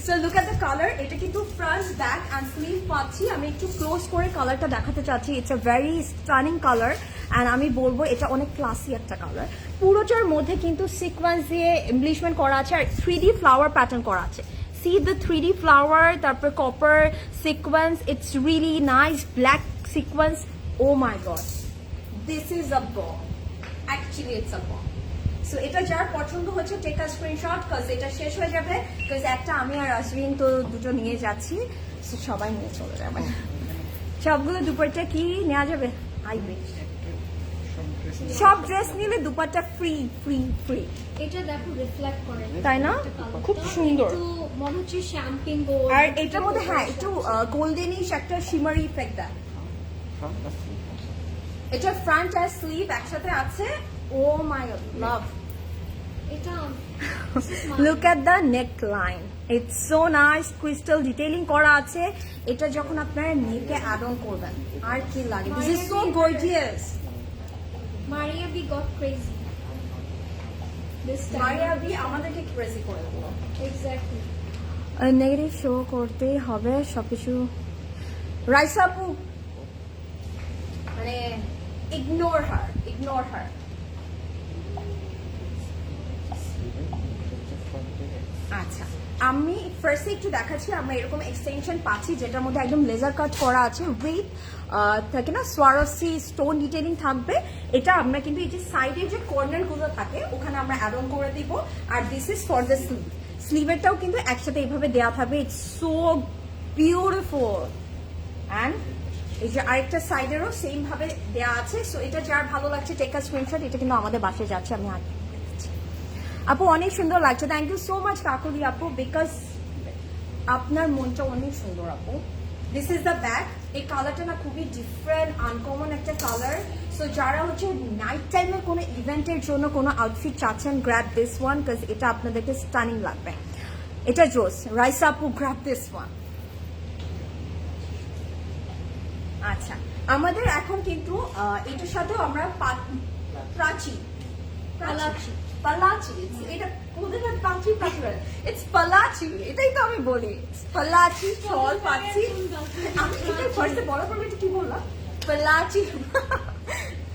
So look at the color. এটা কিন্তু front, back and sleeve পাচ্ছি। আমি একটু ক্লোজ করে কালারটা দেখাতে চাচ্ছি। It's a very stunning color, and আমি বলবো এটা অনেক ক্লাসি একটা কালার। পুরোটার মধ্যে কিন্তু সিকোয়েন্স দিয়ে এমব্লিশমেন্ট করা আছে, আর 3D ফ্লাওয়ার প্যাটার্ন করা আছে। See the 3D flower, তারপর copper sequence, it's really nice black sequence. Oh my god, this is a bomb. Actually it's a bomb. So এটা যার পছন্দ হচ্ছে টেক আ স্ক্রিনশট, কজ এটা শেষ হয়ে যাবে, কজ একটা আমি আর আশ্বিন তো দুটো নিয়ে যাচ্ছি, সো সবাই নিয়ে চলে যাবে। সবগুলো দুপাট্টা কি নেওয়া যাবে? আই উইশ সব ড্রেস নিলে দুপাট্টা ফ্রি ফ্রি ফ্রি। এটা দেখো রিফ্লেক্ট করে, তাই না? খুব সুন্দর, মনে হচ্ছে শ্যাম্পিং গোল্ড, আর এটার মধ্যে হ্যাঁ একটু গোল্ডেনিশ একটা শিমারি ইফেক্ট দেয়। এটা ফ্রন্ট আর স্লিভ একসাথে আছে। Oh my god, love. Look at the neckline. It's so nice, crystal detailing করা আছে। এটা যখন আপনারা নেকে অ্যাড অন করবেন আর কি লাগে। This is so gorgeous. Maria, we got crazy. this time. Maria B আমাদেরকে ক্রেজি করে দেবো। Exactly. নেগেটিভ শো করতেই হবে সবকিছু। রাইসা আপু মানে ইগনোর হার। আচ্ছা আমি ফার্স্টে একটু দেখাচ্ছি, আমরা এরকম এক্সটেনশন পাচ্ছি যেটার মধ্যে একদম লেজার কাট করা আছে উইথ থাকে না সোয়ারসি স্টোন ডিটেইলিং থাকবে। এটা আমরা কিন্তু এই যে সাইডের যে কর্নার গুলো থাকে ওখানে আমরা অ্যাড অন করে দিব। আর this is for the sleeve, স্লিভেরটাও কিন্তু একসাথে এইভাবে দেওয়া থাকবে। It's so beautiful. অ্যান্ড এই যে আরেকটা সাইডেরও সেম ভাবে দেওয়া আছে। সো এটা যার ভালো লাগছে টেক আ স্ক্রিনশট। এটা কিন্তু আমাদের বাসায় যাচ্ছে, আমি আগে আপু অনেক সুন্দর লাগছে। Thank you so much Kakuli আপু, বিকজ আপনার মনটা অনেক সুন্দর আপু। This is the back. এই কালারটা না খুবই ডিফারেন্ট আনকমন একটা কালার। সো যারা হচ্ছে নাইট টাইমে কোনো ইভেন্টের জন্য কোনো আউটফিট চাচ্ছেন, গ্র্যাব দিস ওয়ান, বিকজ এটা আপনাদেরকে স্টানিং লাগবে। এটা জোস। রাইসা আপু গ্র্যাব দিস ওয়ান। আচ্ছা আমাদের এখন কিন্তু এটার সাথেও আমরা প্রাচী পালাচি, এটা কোথায় পাচি পাচুরা, ইটস পালাচি, এটাই তো আমি বলি পালাচি শল পাচ্ছি। আমি এটা ফার্স্টে বলার পর এটা কি বললাম,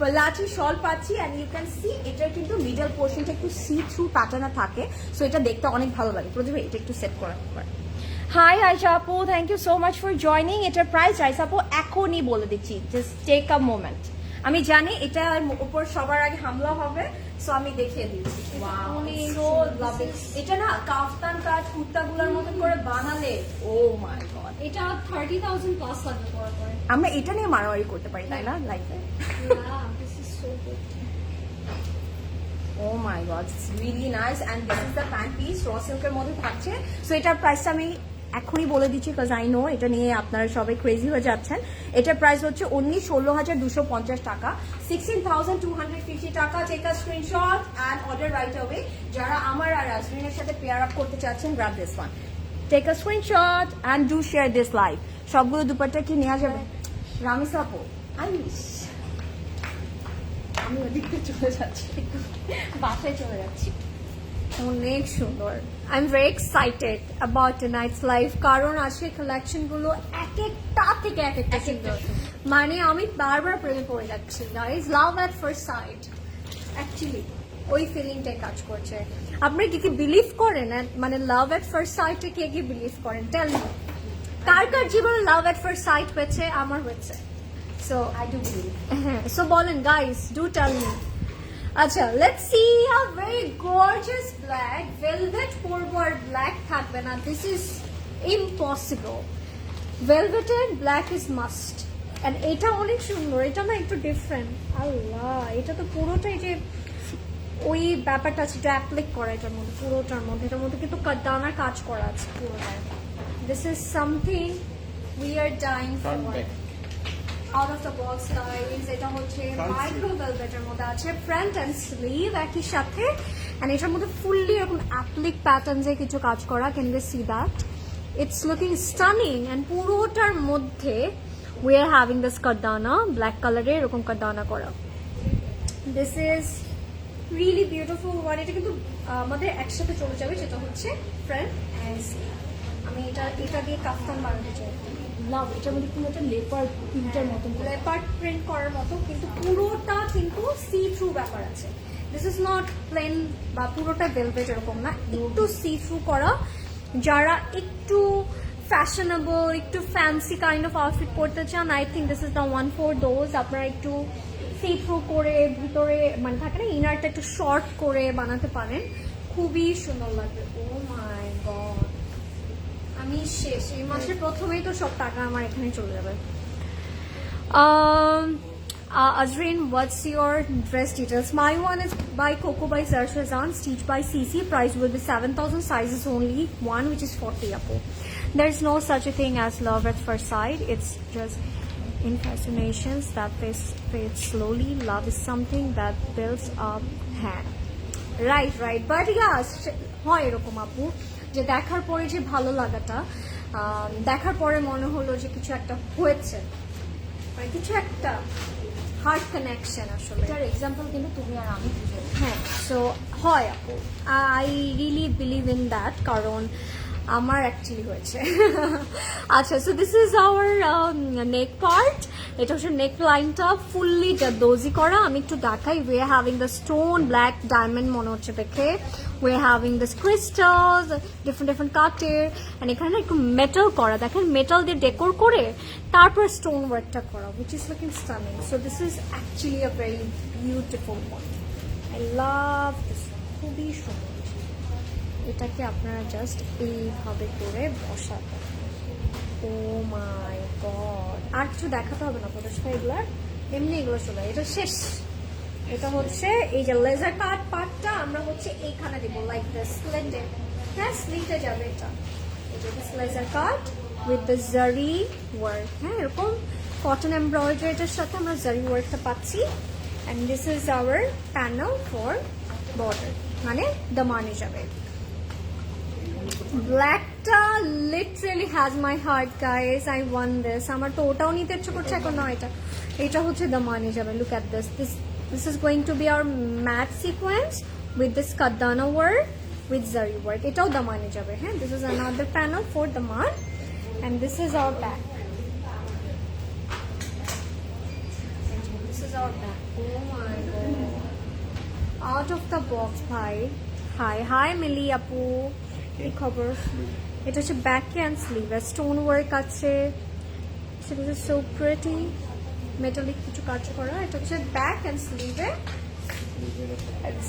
পালাচি শল পাচ্ছি। অ্যান্ড ইউ ক্যান সি এটার কিন্তু মিডল পোর্শনটা একটু সি থ্রু প্যাটার্নে থাকে। সো এটা দেখতে অনেক ভালো লাগে। প্রথমে এটা একটু সেট করার পর হাই আয়শা আপু, thank you so much for joining. এটার প্রাইস আয়শা আপু এখনই বলে দিচ্ছি, জাস্ট টেক আ মোমেন্ট। আমি জানি এটার উপর সবার আগে হামলা হবে, সো আমি দেখিয়ে দিচ্ছি। এটা না কাফতান কাট কুর্তাগুলোর মতো করে বানালে, ও মাই গড, এটা 30,000 প্লাস লাগবে করার পরে। আমরা এটা নিয়ে মারামারি করতে পারি তাই না লাইফে? Yeah, this is so good. Oh my god, it's really nice and this is the pant piece raw silk এর মধ্যে থাকছে। সো এটার প্রাইসটা আমি এখনই বলে দিচ্ছি বিকজ আই নো এটা নিয়ে আপনারা সবাই ক্রেজি হয়ে যাচ্ছেন। এটার প্রাইস হচ্ছে 16,250 টাকা, 16,250 টাকা। Take a screenshot and order right away. যারা আমার আর আজরিনের সাথে পেয়ার আপ করতে চাচ্ছেন, grab this one. Take a screenshot and do share this live. সবগুলো দুপাট্টা কি নেওয়া যাবে? রামিসা আপু আমি ওদিকে চলে যাচ্ছি, বাসায় চলে যাচ্ছি। অনেক সুন্দর। I am very excited about tonight's live, কারণ আজকে কালেকশন গুলো এক একটা থেকে এক একটা সুন্দর। মানে আমি বারবার প্রেমে পড়ে যাচ্ছি guys. Love at first sight, actually ওই ফিলিংটাই কাজ করছে। আপনি কি বিলিভ করেন? মানে লাভ এট ফার্স্ট সাইটে কে কি বিলিভ করেন? টেল মি, কার কার জীবনে লাভ এট ফার্স্ট সাইট হয়েছে? আমার হয়েছে। So I do believe. So বলেন গাইজ, ডু টেল মি। আচ্ছা, let's see a very gorgeous black velvet পরবো আর ব্ল্যাক থাকবে না, দিস ইজ ইম্পসিবল। ভেলভেটের ব্ল্যাক ইজ মাস্ট। এন্ড এটা অনেক সুন্দর, এটা না একটু ডিফারেন্ট। আল্লাহ, এটা তো পুরোটাই যে ওই ব্যাপারটা আছে, এটা অ্যাপ্লিক করা এটার মধ্যে, পুরোটার মধ্যে। এটার মধ্যে কিন্তু দানার কাজ করা আছে পুরোটায়। This is something we are dying for. Out of the box guys. এটা হচ্ছে মাইক্রো ভেলভেটের মধ্যে আছে, ফ্রন্ট অ্যান্ড স্লিভ একই সাথে। অ্যান্ড এটার মধ্যে ফুললি এরকম অ্যাপ্লিক প্যাটার্নসে কিছু কাজ করা। Can you see that? It's looking stunning. And পুরোটার মধ্যে উই আর হ্যাভিং দিস কাদানা, ব্ল্যাক কালারের এরকম কাদানা করা। This is really beautiful one. এটা কিন্তু আমাদের একসাথে চলে যাবে, যেটা হচ্ছে ফ্রন্ট অ্যান্ড স্লিভ। আমি এটা দিয়ে কাফতান বানাতে চাই। লাভ, এটার মধ্যে পুরো একটা লেপার্ড প্রিন্টের মতন, লেপার্ড প্রিন্ট করার মতো, কিন্তু পুরোটা কিন্তু সি থ্রু ব্যাপার আছে। দিস ইজ নট প্লেন বা পুরোটা ভেলভেট এরকম না, একটু সি থ্রু করা। যারা একটু ফ্যাশনেবল, একটু ফ্যান্সি কাইন্ড অফ আউটফিট করতে চান, I think this is the one for those. আপনারা একটু সি থ্রু করে ভিতরে মানে থাকে না ইনারটা একটু শর্ট করে বানাতে পারেন, খুবই সুন্দর লাগবে। ও মাই গড, আমি শেষ। এই মাসের প্রথমেই তো সব টাকা আমার এখানে চলে যাবে। Azreen, what's your dress details? My one is by Coco by Zarshazan, stitched by CC. Price will be 7,000. Sizes only one, which is 40 apo. There's no such a thing as love at first sight. It's just infatuations that fades slowly. Love is something that builds up hand. Right. But yes, হয় এরকম আপু, যে দেখার পরে যে ভালো লাগাটা, দেখার পরে মনে হলো যে কিছু একটা হয়েছে, মানে কিছু একটা হার্ট কানেকশন আসলে। এটার এক্সাম্পল কিন্তু তুমি আর আমি দুজন। হ্যাঁ, সো হয় আপু, I really believe in that, কারণ আমার অ্যাকচুয়ালি হয়েছে। আচ্ছা, so this is hour neck part. এটা হচ্ছে নেক লাইনটা ফুললি দোজি করা। আমি একটু দেখাই। We are having the stone black diamond মনে হচ্ছে দেখে, we are having this crystals different কাটের, অ্যান্ড এখানে একটু মেটাল করা, দেখেন মেটাল দিয়ে ডেকোর করে তারপর স্টোন ওয়ার্কটা করা, which is looking stunning. So this is actually a very beautiful one. I love this, খুবই সুন্দর। এটাকে আপনারা জাস্ট এইভাবে করে বসাবেন। ও মাই গড, আর কিছু দেখাতে হবে না প্রদর্শন, এগুলার এমনি এগুলো চলে, এটা শেষ। এটা হচ্ছে এই যে লেজার কাট পার্টটা আমরা হচ্ছে এইখানে দিব, লাইক দিস স্লিটে। হ্যাঁ, স্লিটে যাবে এটা। এই যে this laser cut with the zari work. হ্যাঁ, এরকম কটন এমব্রয়ডারিটার সাথে আমরা জারি ওয়ার্কটা পাচ্ছি। And this is our panel for border, মানে দামানে যাবে। ব্ল্যাকটা literally has my heart guys, I want this. আমার তো ওটাও নিতে ইচ্ছে করছে এখন। না, এটা হচ্ছে দামানে যাবে। Look at this is going to be our mat sequence with this কাদানা ওয়ার্ক উইথ জারি ওয়ার্ক। এটাও দামানে যাবে। হ্যাঁ, this is another panel for দামান, and this is our back. This is our back. Oh my God, out of the box ভাই। হাই মিলি আপু, কি খবর? এটা হচ্ছে back and sleeve, stone work আছে, সেটা হচ্ছে সো প্রিটি, মেটালিক কিছু কাজ করা। এটা হচ্ছে ব্যাক অ্যান্ড স্লিভে।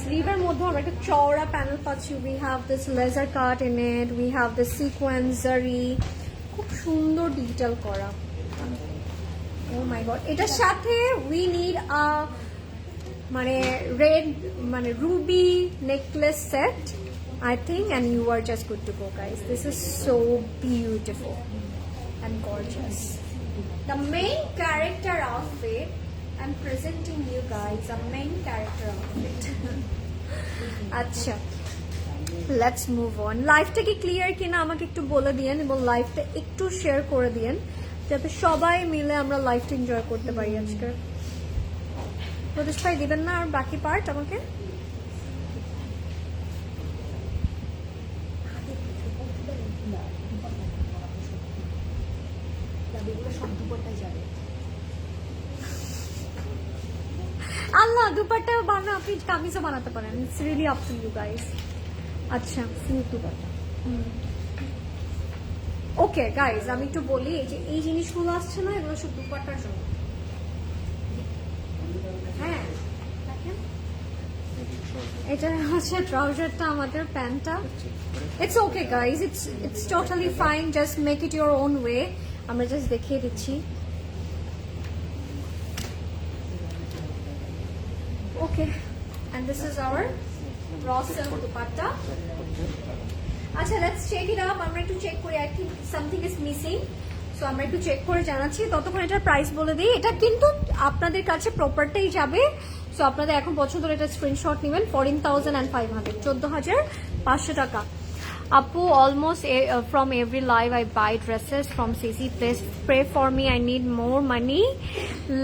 স্লিভের মধ্যে আমরা একটা চওড়া প্যানেল পাচ্ছি। We have this laser cut in it, we have this sequence zari, খুব সুন্দর ডিটেল করা। ও মাই গড, এটার সাথে উই নিড মানে রেড মানে Ruby necklace set I think, and you are just good to go, guys. This is so beautiful and gorgeous. The main character outfit, I'm presenting you guys a main character outfit. আচ্ছা, let's move on. লাইফটা কি ক্লিয়ার কিনা আমাকে একটু বলে দিয়েন, এবং লাইফটা একটু শেয়ার করে দিয়েন, যাতে সবাই মিলে আমরা লাইফটা এনজয় করতে পারি আজকে। প্রদেশ ভাই দিবেন না আর বাকি পার্ট আমাকে? আল্লাহ, দুপাট্টা বানা, আপনি কামিজও বানাতে পারেন। It's really up to you guys. আচ্ছা, ফুল দুপাট্টা। ওকে গাইস, আমি একটু বলি, এই যে এই জিনিসগুলো আসছে না, এগুলো সব দুপাট্টার জন্য। হ্যাঁ, দেখেন, এটা হচ্ছে ট্রাউজারটা, আমাদের প্যান্টটা। It's okay guys, it's totally fine, just make it your own way. আমরা জাস্ট দেখিয়ে দিচ্ছি। Okay, and this is our raw silk dupatta. আচ্ছা, let's check it up. আমরা একটু চেক করি, I think something is missing, so আমরা একটু চেক করে জানাচ্ছি। ততক্ষণ এটার প্রাইস বলে দিই। এটা কিন্তু আপনাদের কাছে প্রপারটাই যাবে, সো আপনাদের এখন পছন্দ হলে এটা স্ক্রিনশট নেবেন। 14,500, 14,500 টাকা। Apu, almost from every live I buy dresses from Sisi. Please pray for me, I need more money.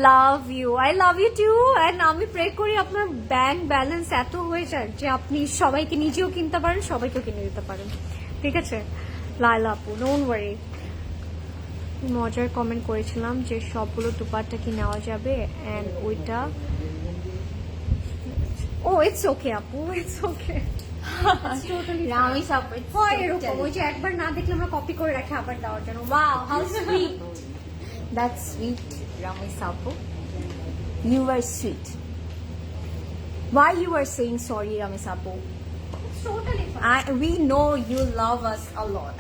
Love you, I love you too. And আমি প্রে করি আপনার ব্যাংক ব্যালেন্স এত হয়ে যায় যে আপনি সবাইকে নিজেও কিনতে পারেন, সবাইকেও কিনে দিতে পারেন। ঠিক আছে লাইলা আপু, ডোন্ট ওয়ারি। মজার কমেন্ট করেছিলাম যে সবগুলো দুপাট্টা কি নেওয়া যাবে, অ্যান্ড ওইটা ও ইটস ওকে আপু, ইটস ওকে। এরকম ওই যে একবার না দেখলে আমরা কপি করে রাখি আবার দেওয়ার জন্য। Wow, how sweet, That's sweet, Rami Sapo. You were sweet. Why you were saying sorry, Rami Sapo? totally fine. We know you love us a lot.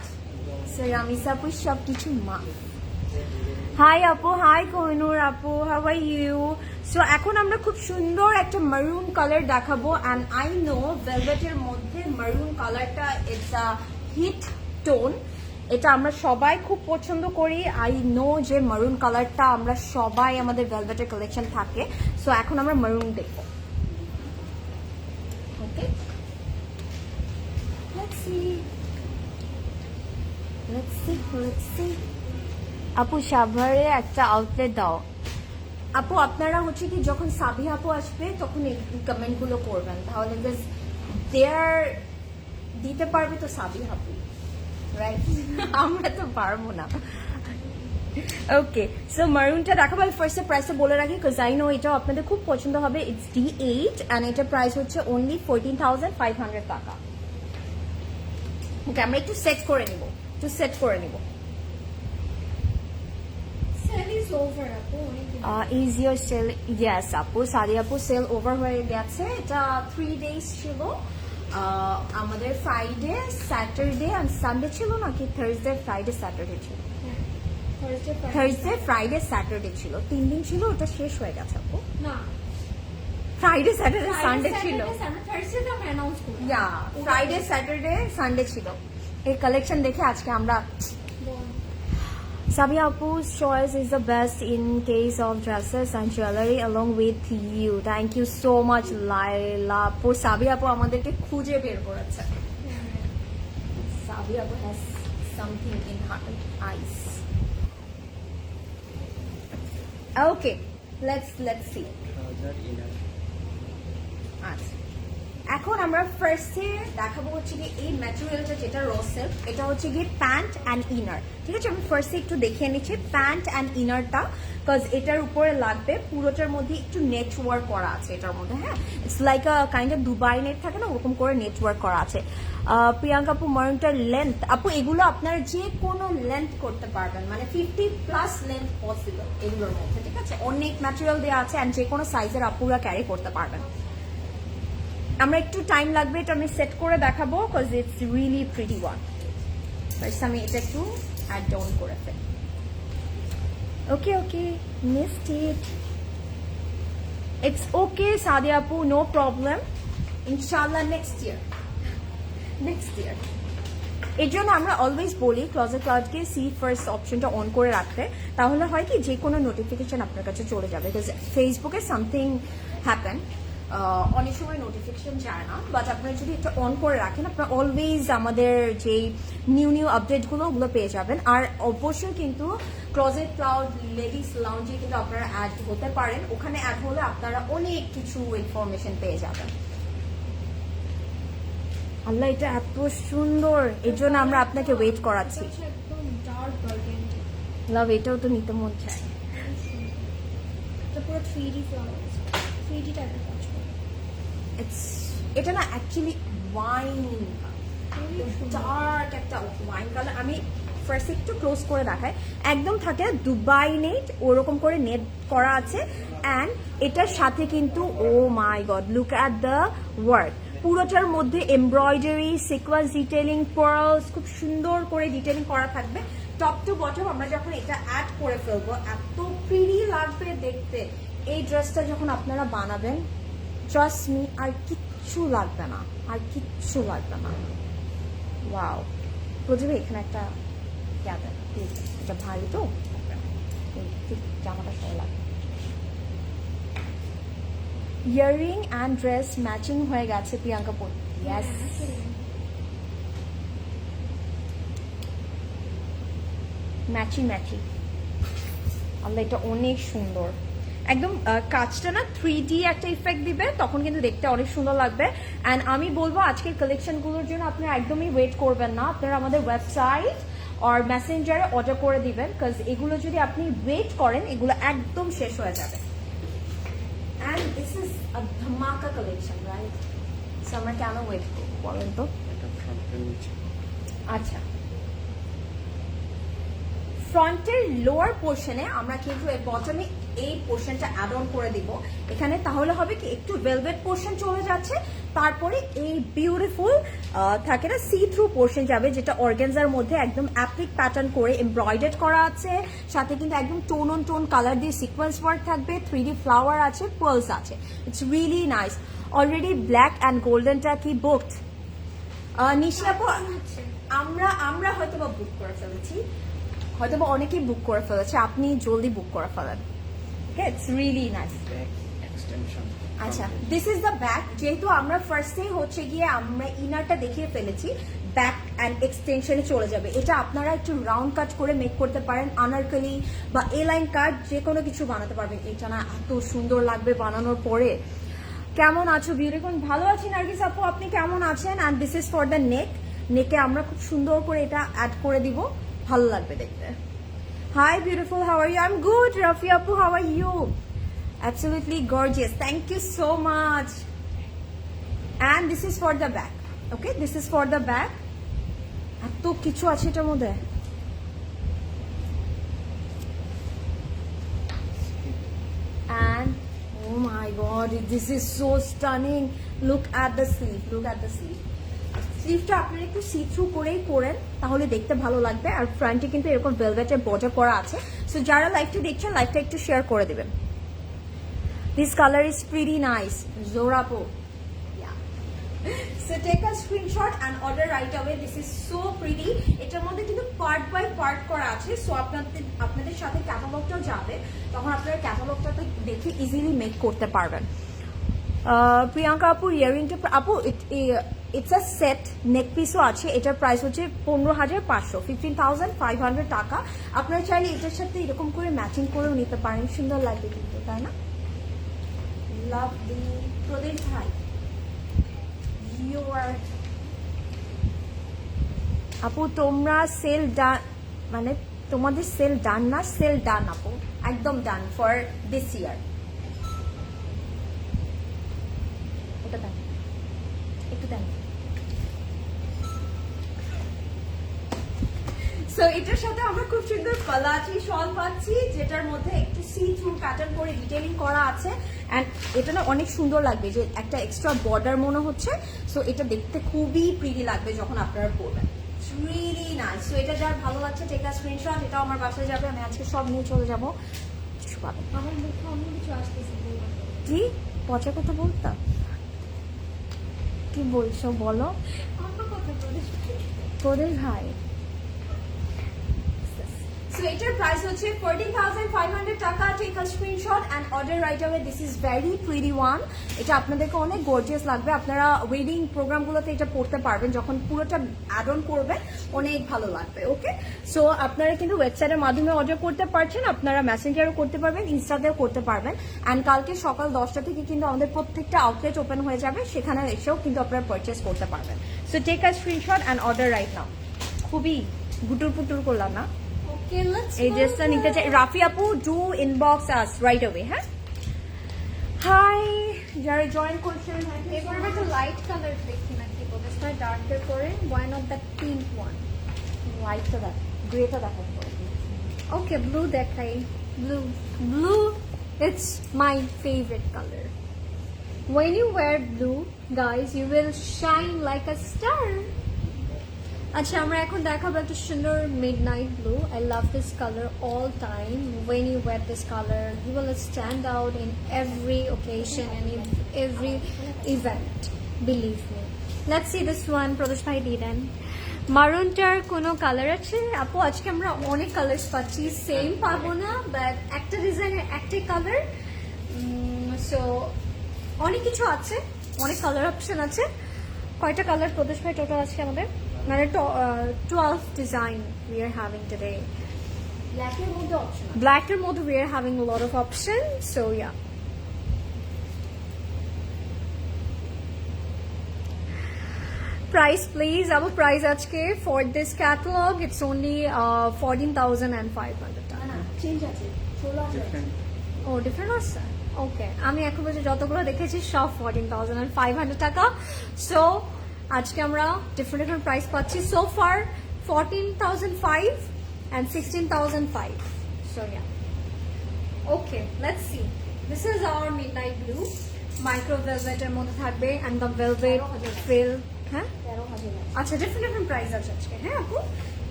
So Rami Sapo সব কিছু মাফ। হাই আপু, হাই কোহিনুর আপু, হাউ আর ইউ? সো এখন আমরা খুব সুন্দর একটা মারুন কালার দেখাবো, অ্যান্ড আই নো ভেলভেটের মধ্যে মারুন কালারটা ইটস আ হিট টোন। এটা আমরা সবাই খুব পছন্দ করি। আই নো যে মারুন কালারটা আমরা সবাই আমাদের ভেলভেটের কালেকশন থাকে। সো এখন আমরা মারুন দেখবো। ওকে, লেটস সি। আপু সাভারে একটা আউটলেট দাও। আপু আপনারা হচ্ছে কি যখন সাবি আপু আসবে তখন এই কমেন্ট গুলো করবেন, তাহলে দেয়ার দিতে পারবে তো সাবি আপু, রাইট? আমরা তো পারবো না। ওকে, সো মারুনটা দেখাবো। ফার্স্টে প্রাইসটা বলে রাখি, বিকজ আই নো এটাও আপনাদের খুব পছন্দ হবে। ইটস D8 অ্যান্ড এটার প্রাইস হচ্ছে অনলি 14,500 টাকা। ওকে, আমরা একটু সেট করে নিব, Sale is over, আপু, অনেকদিন। Is your sell? ইয়েস আপু, সাদি আপু সেল ওভার হয়ে গেছে। এটা 3 days ছিল। আমাদের ফ্রাইডে, স্যাটারডে অ্যান্ড সানডে ছিল নাকি থার্সডে, ফ্রাইডে, স্যাটারডে ছিল? থার্সডে, ফ্রাইডে, স্যাটারডে ছিল, 3 দিন ছিল। ওটা শেষ হয়ে গেছে আপু। না, ফ্রাইডে, স্যাটারডে, সানডে ছিল। থার্সডে আমরা অ্যানাউন্স করি। ইয়া, ফ্রাইডে, স্যাটারডে, সানডে ছিল। এই কালেকশন দেখে আজকে আমরা Sabi Apu's choice is the best in case of dresses and jewelry along with you. Thank you so much, Laila. For Sabi Apu আমাদেরকে খুঁজে বের করেছে। Sabi Apu has something in her eyes. Okay, let's see. আচ্ছা, এখন আমরা ফার্স্টে দেখাবো হচ্ছে কি এই ম্যাটেরিয়ালটা, যেটা র সিল্ক। এটা হচ্ছে গিয়ে প্যান্ট অ্যান্ড ইনার। ঠিক আছে, আমি ফার্স্টে একটু দেখিয়ে নিচ্ছি প্যান্ট অ্যান্ড ইনারটা, বিকজ এটার উপরে লাগবে। পুরোটার মধ্যে একটু নেটওয়ার্ক করা আছে এটার মধ্যে। হ্যাঁ, it's like a kind of Dubai net থাকে না, ওরকম করে নেটওয়ার্ক করা আছে। প্রিয়াঙ্কা আপু, মারুনটার লেন্থ আপু, এগুলো আপনার যে কোনো লেন্থ করতে পারবেন, মানে 50+ লেন্থ পসিবল এগুলোর মধ্যে। ঠিক আছে, অনেক ম্যাটেরিয়াল দেওয়া আছে অ্যান্ড যে কোনো সাইজের আপুরা ক্যারি করতে পারবেন। আমরা একটু টাইম লাগবে, এটা আমি সেট করে দেখাবো, because it's really pretty one. First আমি এটা একটু অ্যাড ডাউন করে ফেলি। Okay, missed it. It's okay Sadia আপু, নো প্রবলেম। ইনশাআল্লাহ নেক্সট ইয়ার। এর জন্য আমরা অলওয়েজ বলি ক্লোজেট ক্লাউডকে সি ফার্স্ট অপশনটা অন করে রাখতে, তাহলে হয় কি যে কোনো নোটিফিকেশন আপনার কাছে চলে যাবে। বিকজ ফেসবুকে সামথিং হ্যাপেন, অনেক সময় নোটিফিকেশন যায় না, বাট আপনারা যদি এটা অন করে রাখেন, আপনারা অলওয়েজ আমাদের যেই নিউ আপডেটগুলো ওগুলো পেয়ে যাবেন। আর অবশ্যই কিন্তু ক্লোজেট ক্লাউড লেডিস লাউঞ্জে কিন্তু আপনারা অ্যাড হতে পারেন। ওখানে অ্যাড হলে আপনারা অনেক কিছু ইনফরমেশন পেয়ে যাবেন। আল্লাহ, এটা এত সুন্দর, এর জন্য আমরা আপনাকে ওয়েট করাচ্ছি। একদম ডার্ক বার্গেন্ডি, লাভ, এটাও তো নিতে মন চায়। এটা পুরো 3D ফ্লাওয়ার্স, 3D টাইপের কাজ করে। এটা না অ্যাকচুয়ালি ওয়াইন, ডার্ক একটা ওয়াইন কালার। আমি ফার্স্ট একটু ক্লোজ করে দেখাই, একদম থাকে দুবাই নেট, ওরকম করে নেট করা আছে। অ্যান্ড এটার সাথে কিন্তু oh my God, look at the work. পুরোটার মধ্যে এমব্রয়ডারি, সিকোয়েন্স ডিটেইলিং, পার্লস, খুব সুন্দর করে ডিটেইলিং করা থাকবে টপ টু বটম। আমরা যখন এটা অ্যাড করে ফেলবো, এত প্রিটি লাগবে দেখতে। এই ড্রেসটা যখন আপনারা বানাবেন, ট্রাস্ট মি, আর কিচ্ছু লাগবে না, ওয়াও। বুঝবে, এখানে একটা এটা ভারী তো, ঠিক জামাটা সব লাগবে। ইয়াররিং অ্যান্ড ড্রেস ম্যাচিং হয়ে গেছে প্রিয়াঙ্কা পর। Yes, matching. আল্লাহ, এটা অনেক সুন্দর। একদম কাজটা না 3D একটা ইফেক্ট দিবে, তখন কিন্তু দেখতে অনেক সুন্দর লাগবে। অ্যান্ড আমি বলবো আজকের কালেকশনগুলোর জন্য আপনারা একদমই ওয়েট করবেন না, আপনারা আমাদের ওয়েবসাইট আর মেসেঞ্জারে অর্ডার করে দিবেন, বিকজ এগুলো যদি আপনি ওয়েট করেন, এগুলো একদম শেষ হয়ে যাবে। অ্যান্ড দিস ইজ আ ধামাকা কালেকশন, রাইট? সো আমরা কেন ওয়েট করবো বলেন তো? আচ্ছা, ফ্রন্টের লোয়ার পোর্শনে আমরা কিন্তু এর বটমে এই পোর্শনটা অ্যাড অন করে দিব এখানে। তাহলে হবে কি, একটু ভেলভেট পোর্শন চলে যাচ্ছে, তারপরে এই বিউটিফুল থাকে না সি থ্রু পোর্শন যাবে, যেটা অর্গানজার মধ্যে একদম অ্যাপ্লিক প্যাটার্ন করে এমব্রয়ডার্ড করা আছে। সাথে কিন্তু একদম টোন অন টোন কালার দিয়ে সিকোয়েন্স ওয়ার্ক থাকবে, 3D ফ্লাওয়ার আছে, পার্লস আছে। It's really nice. Already black and গোল্ডেনটা কি বুকড? নিশি আপু, আমরা হয়তো বা বুক করে ফেলেছি, হয়তো বা অনেকেই বুক করে ফেলেছে, আপনি জলদি বুক করে ফেলেন। It's really nice. আচ্ছা, দিস ইজ দ্য ব্যাক। যেহেতু আমরা ফার্স্টেই হচ্ছে গিয়ে আমরা ইনারটা দেখিয়ে ফেলেছি, ব্যাক অ্যান্ড এক্সটেনশনে চলে যাবে। এটা আপনারা একটু রাউন্ড কাট করে মেক করতে পারেন, আনারকলি বা এ লাইন কাট যে কোনো কিছু বানাতে পারবেন। এটা না এত সুন্দর লাগবে বানানোর পরে। কেমন আছো বিউটিফুল? ভালো আছি নার্গিস আপু, আপনি কেমন আছেন? And this is for the নেক। নেকে আমরা খুব সুন্দর করে এটা অ্যাড করে দিব, ভালো লাগবে দেখতে। Hi beautiful, how are you? I am good. Rafi আপু, how are you? Absolutely gorgeous. Thank you so much. And this is for the back. Okay, this is for the back. এত কিছু আছে এটার মধ্যে। And oh my god, this is so stunning. Look at the sleeve. Look at the sleeve. স্লিভটা আপনারা একটু সি থ্রু করেই করেন, তাহলে দেখতে ভালো লাগবে। আর ফ্রন্টে কিন্তু এরকম ভেলভেটের বর্ডার করা আছে। সো যারা লাইভটা দেখছেন, লাইভটা একটু শেয়ার করে দিবেন। This color is pretty nice. Zorapo. Yeah. So take a screenshot and order right away. This is so pretty. এটার মধ্যে কিন্তু পার্ট বাই পার্ট করা আছে। সো আপনাদের সাথে ক্যাটালগটাও যাবে, তখন আপনারা ক্যাটালগটাতে দেখে ইজিলি মেক করতে পারবেন। প্রিয়াঙ্কা আপু, ইয়ারিংটা আপু ইটস আ সেট, নেক পিসও আছে। এটার প্রাইস হচ্ছে 15,500, 15,500 টাকা। আপনারা চাইলে এটার সাথে এরকম করে ম্যাচিং করেও নিতে পারেন, সুন্দর লাগবে কিন্তু, তাই না? Lovely. প্রদেশ ভাই, you are আপু তোমরা সেল ডান, মানে তোমাদের সেল ডান না, সেল ডান আপু, একদম ডান ফর দিস ইয়ার। এটা দেন, একটু দেন। সো এটার সাথে আমরা খুব সুন্দর পালাচি শল পাচ্ছি, যেটার মধ্যে একটু সি থ্রু প্যাটার্ন করে ডিটেইলিং করা আছে। অ্যান্ড এটা না অনেক সুন্দর লাগবে, যে একটা এক্সট্রা বর্ডার মনে হচ্ছে। সো এটা দেখতে খুবই প্রিটি লাগবে যখন আপনারা পরবেন। Really nice. সো এটা যার ভালো লাগছে, টেক আ স্ক্রিনশট। এটাও আমার বাসায় যাবে, আমি আজকে সব নিয়ে চলে যাবো। কিছু পাবেন আমার মুখে অন্য কিছু আসতেছে। কি পচা কথা বলতাম? কি বলছো বলো? আমার কথা প্রদেশ ভাই। So এটার প্রাইস হচ্ছে 14,500 টাকা। Take a screenshot and order right away. This is very pretty one. এটা আপনাদেরকে অনেক গর্জিয়াস লাগবে। আপনারা ওয়েডিং প্রোগ্রামগুলোতে এটা পড়তে পারবেন, যখন পুরোটা অ্যাড অন করবেন অনেক ভালো লাগবে। ওকে, সো আপনারা কিন্তু ওয়েবসাইটের মাধ্যমে অর্ডার করতে পারছেন, আপনারা মেসেঞ্জারও করতে পারবেন, ইনস্টাতেও করতে পারবেন। অ্যান্ড কালকে সকাল 10টা থেকে কিন্তু আমাদের প্রত্যেকটা আউটলেট ওপেন হয়ে যাবে, সেখানে এসেও কিন্তু আপনারা পারচেস করতে পারবেন। So take a screenshot and order right now. খুবই গুটুর পুটুর করলাম না? Okay, let's এই ড্রেসটা নিতে চাই। রাফি আপু, do inbox us right away. হ্যাঁ, হাই যারা জয়েন করছেন। এবার একটা লাইট কালার দেখি নাকি প্রদেশ ভাই, ডার্কের করে। Why not that pink one? লাইটটা দেখ, গ্রেটা দেখাই। Okay, blue দেখাই। Blue, it's my favorite color. When you wear blue, guys, you will shine like a star. আচ্ছা, আমরা এখন দেখাবো একটা সুন্দর midnight blue. I love this color all time. When you wear this color, you will stand out in every occasion and in every event. Believe me. Let's see this one. প্রদেশ ভাই দিলেন মারুনটার কোনো কালার আছে আপু? আজকে আমরা অনেক কালার্স পাচ্ছি, সেম পাবো না, বাট একটা ডিজাইনের একটাই কালার। সো অনেক কিছু আছে, অনেক কালার অপশন আছে। কয়টা কালার প্রদেশ ভাই টোটাল আজকে আমাদের? মানে 12 design we are having today. ব্ল্যাকের মধ্যে অপশন, ব্ল্যাকের মধ্যে we are having a lot of options. So yeah. Price please. Our price আজকে for this catalog it's only 14,500 টাকা। না চেঞ্জ আছে, 16,000। ও ডিফারেন্ট আছে। ওকে, আমি এখন পর্যন্ত যতগুলো দেখেছি সব 14,500 টাকা। সো আজকে আমরা ডিফারেন্ট প্রাইস পাচ্ছি। So far 14,500 and 16,500. So yeah. Okay, let's see. This is our midnight blue. Micro velvet এর মধ্যে থাকবে and the velvet fill. হ্যাঁ, 13,000। আচ্ছা, ডিফারেন্ট প্রাইস আছে আজকে। হ্যাঁ আপু,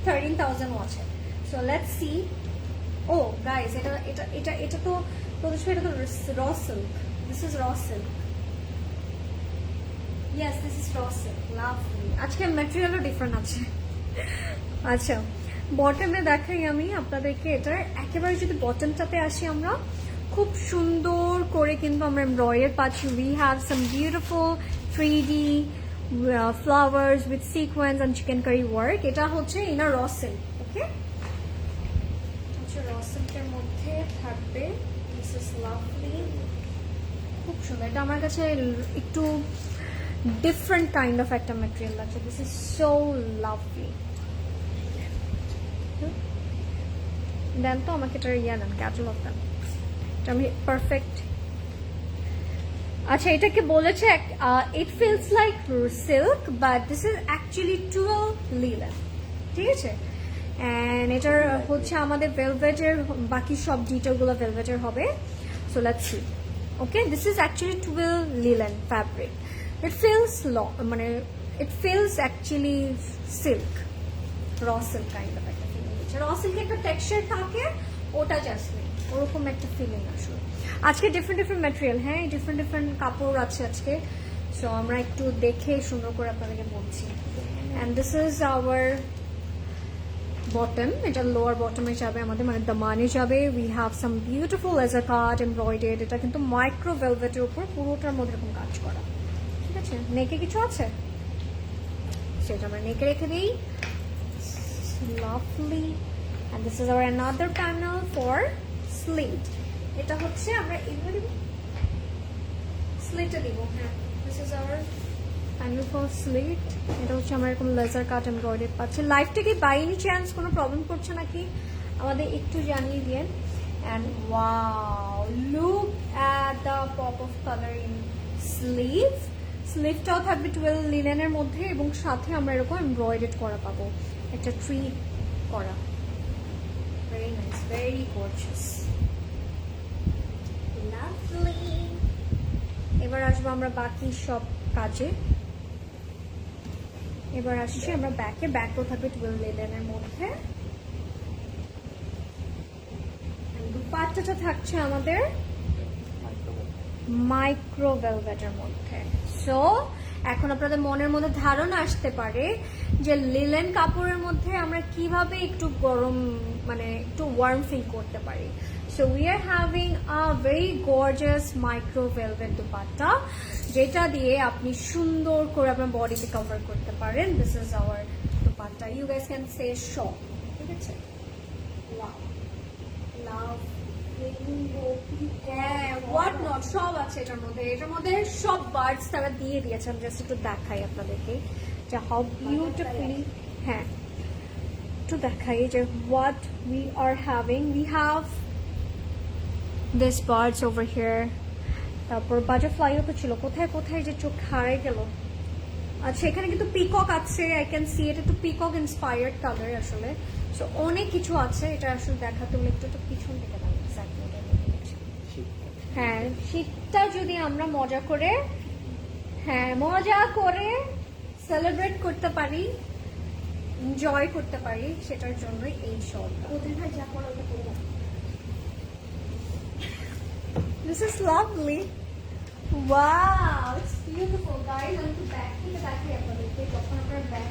13,000 আছে। So let's see. Oh guys, এটা তো প্রদেশ ভাই, এটা তো raw silk. This is raw silk. Yes, this is raw silk. Lovely. আজকে ম্যাটেরিয়ালও ডিফারেন্ট আছে। আচ্ছা, বটমে দেখাই আমি আপনাদেরকে। এটার একেবারে যদি বটমটাতে আসি আমরা, খুব সুন্দর করে কিন্তু আমরা এমব্রয়ডারি পাচ্ছি। We have some beautiful 3D flowers with sequins and chicken curry work. এটা হচ্ছে ইনার র সিল্ক, ওকে, হচ্ছে র সিল্কের মধ্যে থাকবে। দিস ইজ লাভলি, খুব সুন্দর। এটা আমার কাছে একটু ডিফারেন্ট কাইন্ড অফ একটা ম্যাটেরিয়াল লাগছে। This is so lovely. Then তো আমাকে এটা ইয়া নেন, ক্যাটালগ দেন, এটা আমি পারফেক্ট। আচ্ছা, এটাকে বলেছে it feels like silk but this is actually twill linen, ঠিক আছে। অ্যান্ড এটার হচ্ছে আমাদের ভেলভেটের বাকি সব ডিটেলগুলো ভেলভেটের হবে। So let's see. Okay, this is actually twill linen fabric. It feels মানে it feels actually silk, raw silk kind of একটা ফিলিং হচ্ছে। র সিল্কে একটা টেক্সচার থাকে, ওটা জাস্ট নেই, ওরকম একটা ফিলিং আসলে। আজকে ডিফারেন্ট ম্যাটেরিয়াল, হ্যাঁ, ডিফারেন্ট কাপড় আছে আজকে। সো আমরা একটু দেখে সুন্দর করে আপনাদেরকে বলছি। And this is our bottom, এটা লোয়ার বটমে যাবে আমাদের, মানে দামানে যাবে। We have some beautiful laser cut embroidered. এটা কিন্তু মাইক্রো ভেলভেটের উপর পুরোটার মধ্যে এরকম কাজ করা, ঠিক আছে। নেকে কিছু আছে, সেটা আমরা নেকে রেখে দিই। Lovely. And this is our another panel for slit. এটা হচ্ছে আমরা এগুলো দিব, স্লিটে দিব, হ্যাঁ। This is our panel for slit. এটা হচ্ছে আমরা এরকম লেজার কাট এমব্রয়ডারি পাচ্ছি। লাইফটা কি বাই এনি চান্স কোনো প্রবলেম করছে নাকি আমাদের একটু জানিয়ে দিন। And wow, look at the pop of colour in sleeve. স্লিভটাও থাকবে 12 লিনেনের মধ্যে এবং সাথে আমরা এরকম এমব্রয়ডারি করা পাবো, একটা ট্রি করা। Very nice, very gorgeous, lovely. এবার আসবো আমরা বাকি সব কাজে। এবার আসছি আমরা ব্যাকে। ব্যাকও থাকবে 12 লিনেনের মধ্যে। দুপাট্টাটা থাকছে আমাদের মাইক্রো ভেলভেটের মধ্যে। সো এখন আপনাদের মনের মধ্যে ধারণা আসতে পারে যে লিলেন কাপড়ের মধ্যে আমরা কিভাবে একটু গরম, মানে একটু ওয়ার্ম ফিল করতে পারি। So we are having a very gorgeous micro velvet dupatta, যেটা দিয়ে আপনি সুন্দর করে আপনার বডিকে কভার করতে পারেন। This is our dupatta. You guys can say shop, ঠিক আছে। ওয়াও, লাভ, হ্যাঁ, হোয়াট নট সব আছে এটার মধ্যে। এটার মধ্যে সব বার্ডস তারা দিয়ে দিয়েছে। আমি জাস্ট একটু দেখাই আপনাদেরকে যে হাউ বিউটিফুলি, হ্যাঁ, একটু দেখাই যে what we are having. We have this birds over here. তারপর বাটারফ্লাইও তো ছিল, কোথায় কোথায় যে চোখ হারাই গেল। আচ্ছা, এখানে কিন্তু পিকক আছে, আই ক্যান সি। এটা তো পিকক ইন্সপায়ার্ড কালার আসলে। সো অনেক কিছু আছে, এটা আসলে দেখাতে হলে একটু তো পিছন দিকে দাঁড়াই। হ্যাঁ, শীতটা যদি আমরা মজা করে, হ্যাঁ, মজা করে সেলিব্রেট করতে পারি, এনজয় করতে পারি, সেটার জন্যই এই শর্টটা। This is lovely. Wow, it's beautiful, guys. I'm to back থেকে দেখাই আপনাদেরকে, যখন আপনার back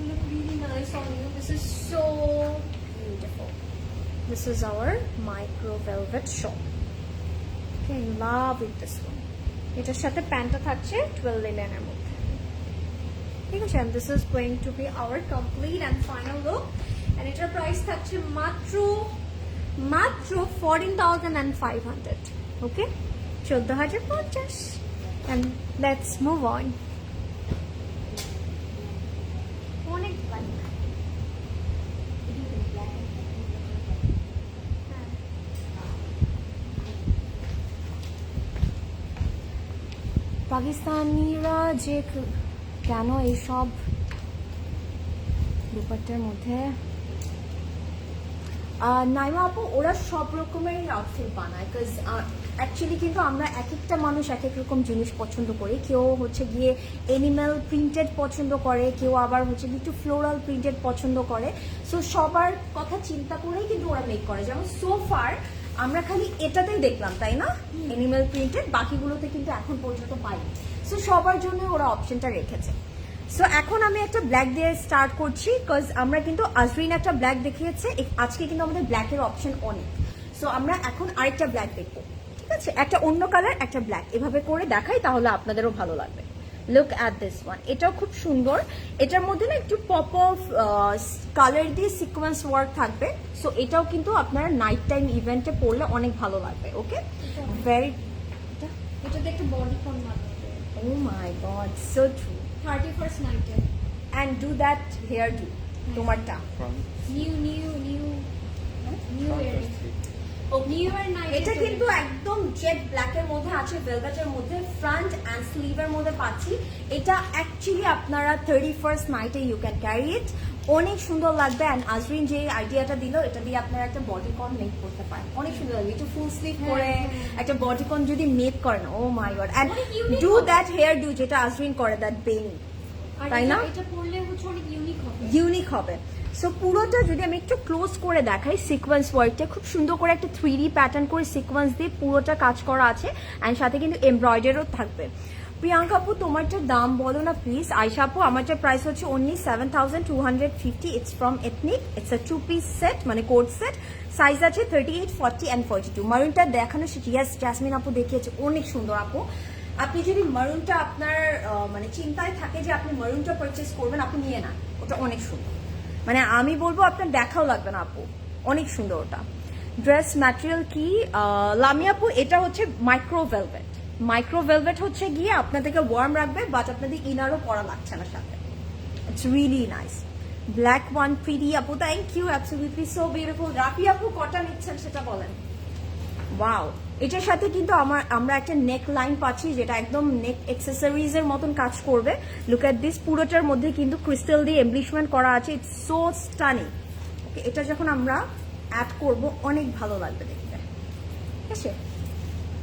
look really nice on you. This is so beautiful. This is our micro velvet shawl. Okay, in love with this one. এটার সাথে প্যান্টটা থাকছে 12 লিনেনের মধ্যে, ঠিক আছে। And this is going to be our complete and final look. And এটার প্রাইস থাকছে মাত্র 14,500. Okay, 14,500. And let's move on. অনেক ব্ল্যাক, পাকিস্তানিরা যে কেন এইসব দুপাট্টার মধ্যে, নাইমা আপু, ওরা সব রকমের আউটফিট বানায়। বিকজ অ্যাকচুয়ালি কিন্তু আমরা এক একটা মানুষ এক এক রকম জিনিস পছন্দ করি। কেউ হচ্ছে গিয়ে এনিম্যাল প্রিন্টেড পছন্দ করে, কেউ আবার হচ্ছে একটু ফ্লোরাল প্রিন্টেড পছন্দ করে। সো সবার কথা চিন্তা করেই কিন্তু ওরা মেক করে। যেমন সোফার আমরা খালি এটাতেই দেখলাম, তাই না, এনিম্যাল প্রিন্টেড, বাকিগুলোতে কিন্তু এখন পর্যন্ত পাইনি। সো সবার জন্য ওরা অপশনটা রেখেছে। সো এখন আমি একটা ব্ল্যাক দিয়ে স্টার্ট করছি, বিকজ আমরা কিন্তু আজরিন একটা ব্ল্যাক দেখিয়েছে, আজকে কিন্তু আমাদের ব্ল্যাকের অপশন অনেক। সো আমরা এখন আরেকটা ব্ল্যাক দেখবো, ঠিক আছে? একটা অন্য কালার, একটা ব্ল্যাক, এভাবে করে দেখাই তাহলে আপনাদেরও ভালো লাগবে। লুক অ্যাট দিস ওয়ান, এটাও খুব সুন্দর। এটার মধ্যে না একটু পপ অফ কালার দিয়ে সিকোয়েন্স ওয়ার্ক থাকবে। সো এটাও কিন্তু আপনারা নাইট টাইম ইভেন্টে পরলে অনেক ভালো লাগবে। ওকে, ভেরি, এটাতে একটা বডি কন বানাবে। Oh my god, so true. 31st নাইটে and do that hairdo, তোমারটা new earring, new year night. এটা কিন্তু একদম জেড ব্ল্যাকের মধ্যে আছে, ভেলভেটের মধ্যে, ফ্রন্ট অ্যান্ড স্লিভের মধ্যে পাচ্ছি। এটা অ্যাকচুয়ালি আপনারা 31st নাইটে ইউ ক্যান ক্যারি ইট, অনেক সুন্দর লাগবে। অ্যান্ড আজরিন যে আইডিয়াটা দিল, এটা দিয়ে আপনারা একটা বডিকন মেক করতে পারেন, অনেক সুন্দর লাগবে। একটু ফুল স্লিভ করে একটা বডিকন যদি মেক করেন, oh my God. And do that hairdo যেটা আজরিন করে, দ্যাট বেনি, তাই না? এটা পরলে হচ্ছে অনেক ইউনিক হবে, ইউনিক হবে। সো পুরোটা যদি আমি একটু ক্লোজ করে দেখাই, সিকোয়েন্স ওয়ার্কটা খুব সুন্দর করে একটা 3D প্যাটার্ন করে সিকোয়েন্স দিয়ে পুরোটা কাজ করা আছে, অ্যান্ড সাথে কিন্তু এমব্রয়ডারিও থাকবে। প্রিয়াঙ্কা আপু তোমারটার দাম বলো না প্লিজ। আয়শা আপু আমারটার প্রাইস হচ্ছে only 7,250। It's from ethnic, it's a 2-piece set, মানে কোড সেট। সাইজ আছে 38, 40 অ্যান্ড 42। মারুনটা দেখানো শিখিয়াস, জাসমিন আপু দেখিয়েছে, অনেক সুন্দর আপু। আপনি যদি মারুনটা আপনার মানে চিন্তায় থাকে যে আপনি মারুনটা পারচেস করবেন, আপনি নিয়ে না, ওটা অনেক সুন্দর। মানে আমি বলবো আপনার দেখাও লাগবে না আপু, অনেক সুন্দর ওটা। ড্রেস ম্যাটেরিয়াল কি লামিয়া আপু? এটা হচ্ছে মাইক্রো ভেলভেট। মাইক্রো ভেলভেট হচ্ছে গিয়ে আপনাদেরকে ওয়ার্ম রাখবে, বাট আপনাদের ইনারও পরা লাগছে না সাথে। It's really nice. Black one pretty আপু, thank you, absolutely so beautiful. Rafi আপু কটা নিচ্ছেন সেটা বলেন। ওয়াও, এটার সাথে কিন্তু আমরা একটা নেক লাইন পাচ্ছি যেটা একদম নেক অ্যাক্সেসরিজ এর মতন কাজ করবে। লুক এট দিস, পুরোটার মধ্যে কিন্তু ক্রিস্টাল দিয়ে এমব্লিশমেন্ট করা আছে। It's so stunning. ওকে, এটা যখন আমরা অ্যাড করব অনেক ভালো লাগবে দেখতে, ঠিক আছে?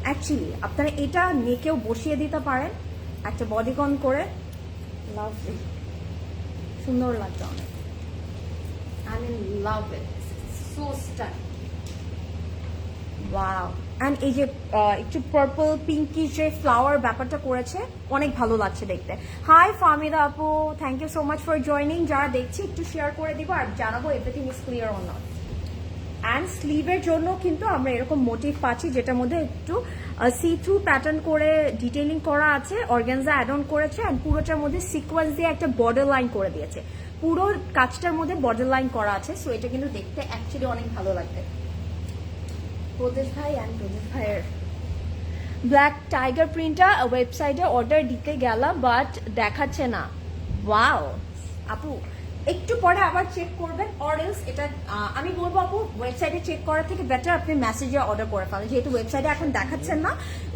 অ্যাকচুয়ালি আপনারা এটা নেকেও বসিয়ে দিতে পারেন একটা বডিকন করে, লাভলি, সুন্দর লাগবে অনেক। I mean love it, so stunning. Wow, and এই যে একটু পার্পল পিঙ্কি যে ফ্লাওয়ার ব্যাপারটা করেছে, অনেক ভালো লাগছে দেখতে। হাই ফাহমিদা আপু, thank you so much for joining. যারা দেখছি একটু শেয়ার করে দিব আর জানাবো everything is clear or not. And স্লিভের জন্য কিন্তু আমরা এরকম মোটিভ পাচ্ছি যেটার মধ্যে একটু সি থ্রু প্যাটার্ন করে ডিটেইলিং করা আছে, অর্গানজা অ্যাড অন করেছে, অ্যান্ড পুরোটার মধ্যে সিকোয়েন্স দিয়ে একটা বর্ডার লাইন করে দিয়েছে। পুরো কাজটার মধ্যে বর্ডার লাইন করা আছে। সো এটা কিন্তু দেখতে অ্যাকচুয়ালি অনেক ভালো লাগবে। প্রদেশ ভাই অ্যান্ড প্রদেশ ভাইয়ের ব্ল্যাক টাইগার প্রিন্টটা ওয়েবসাইটে অর্ডার দিতে গেলাম, বাট দেখাচ্ছে না। ওয়াও আপু, একটু পরে আবার চেক করবেন, অর এলস এটা আমি বলবো আপু ওয়েবসাইটে চেক করার থেকে বেটার আপনি মেসেজে অর্ডার করে ফেলেন, যেহেতু ওয়েবসাইটে এখন দেখাচ্ছেন না।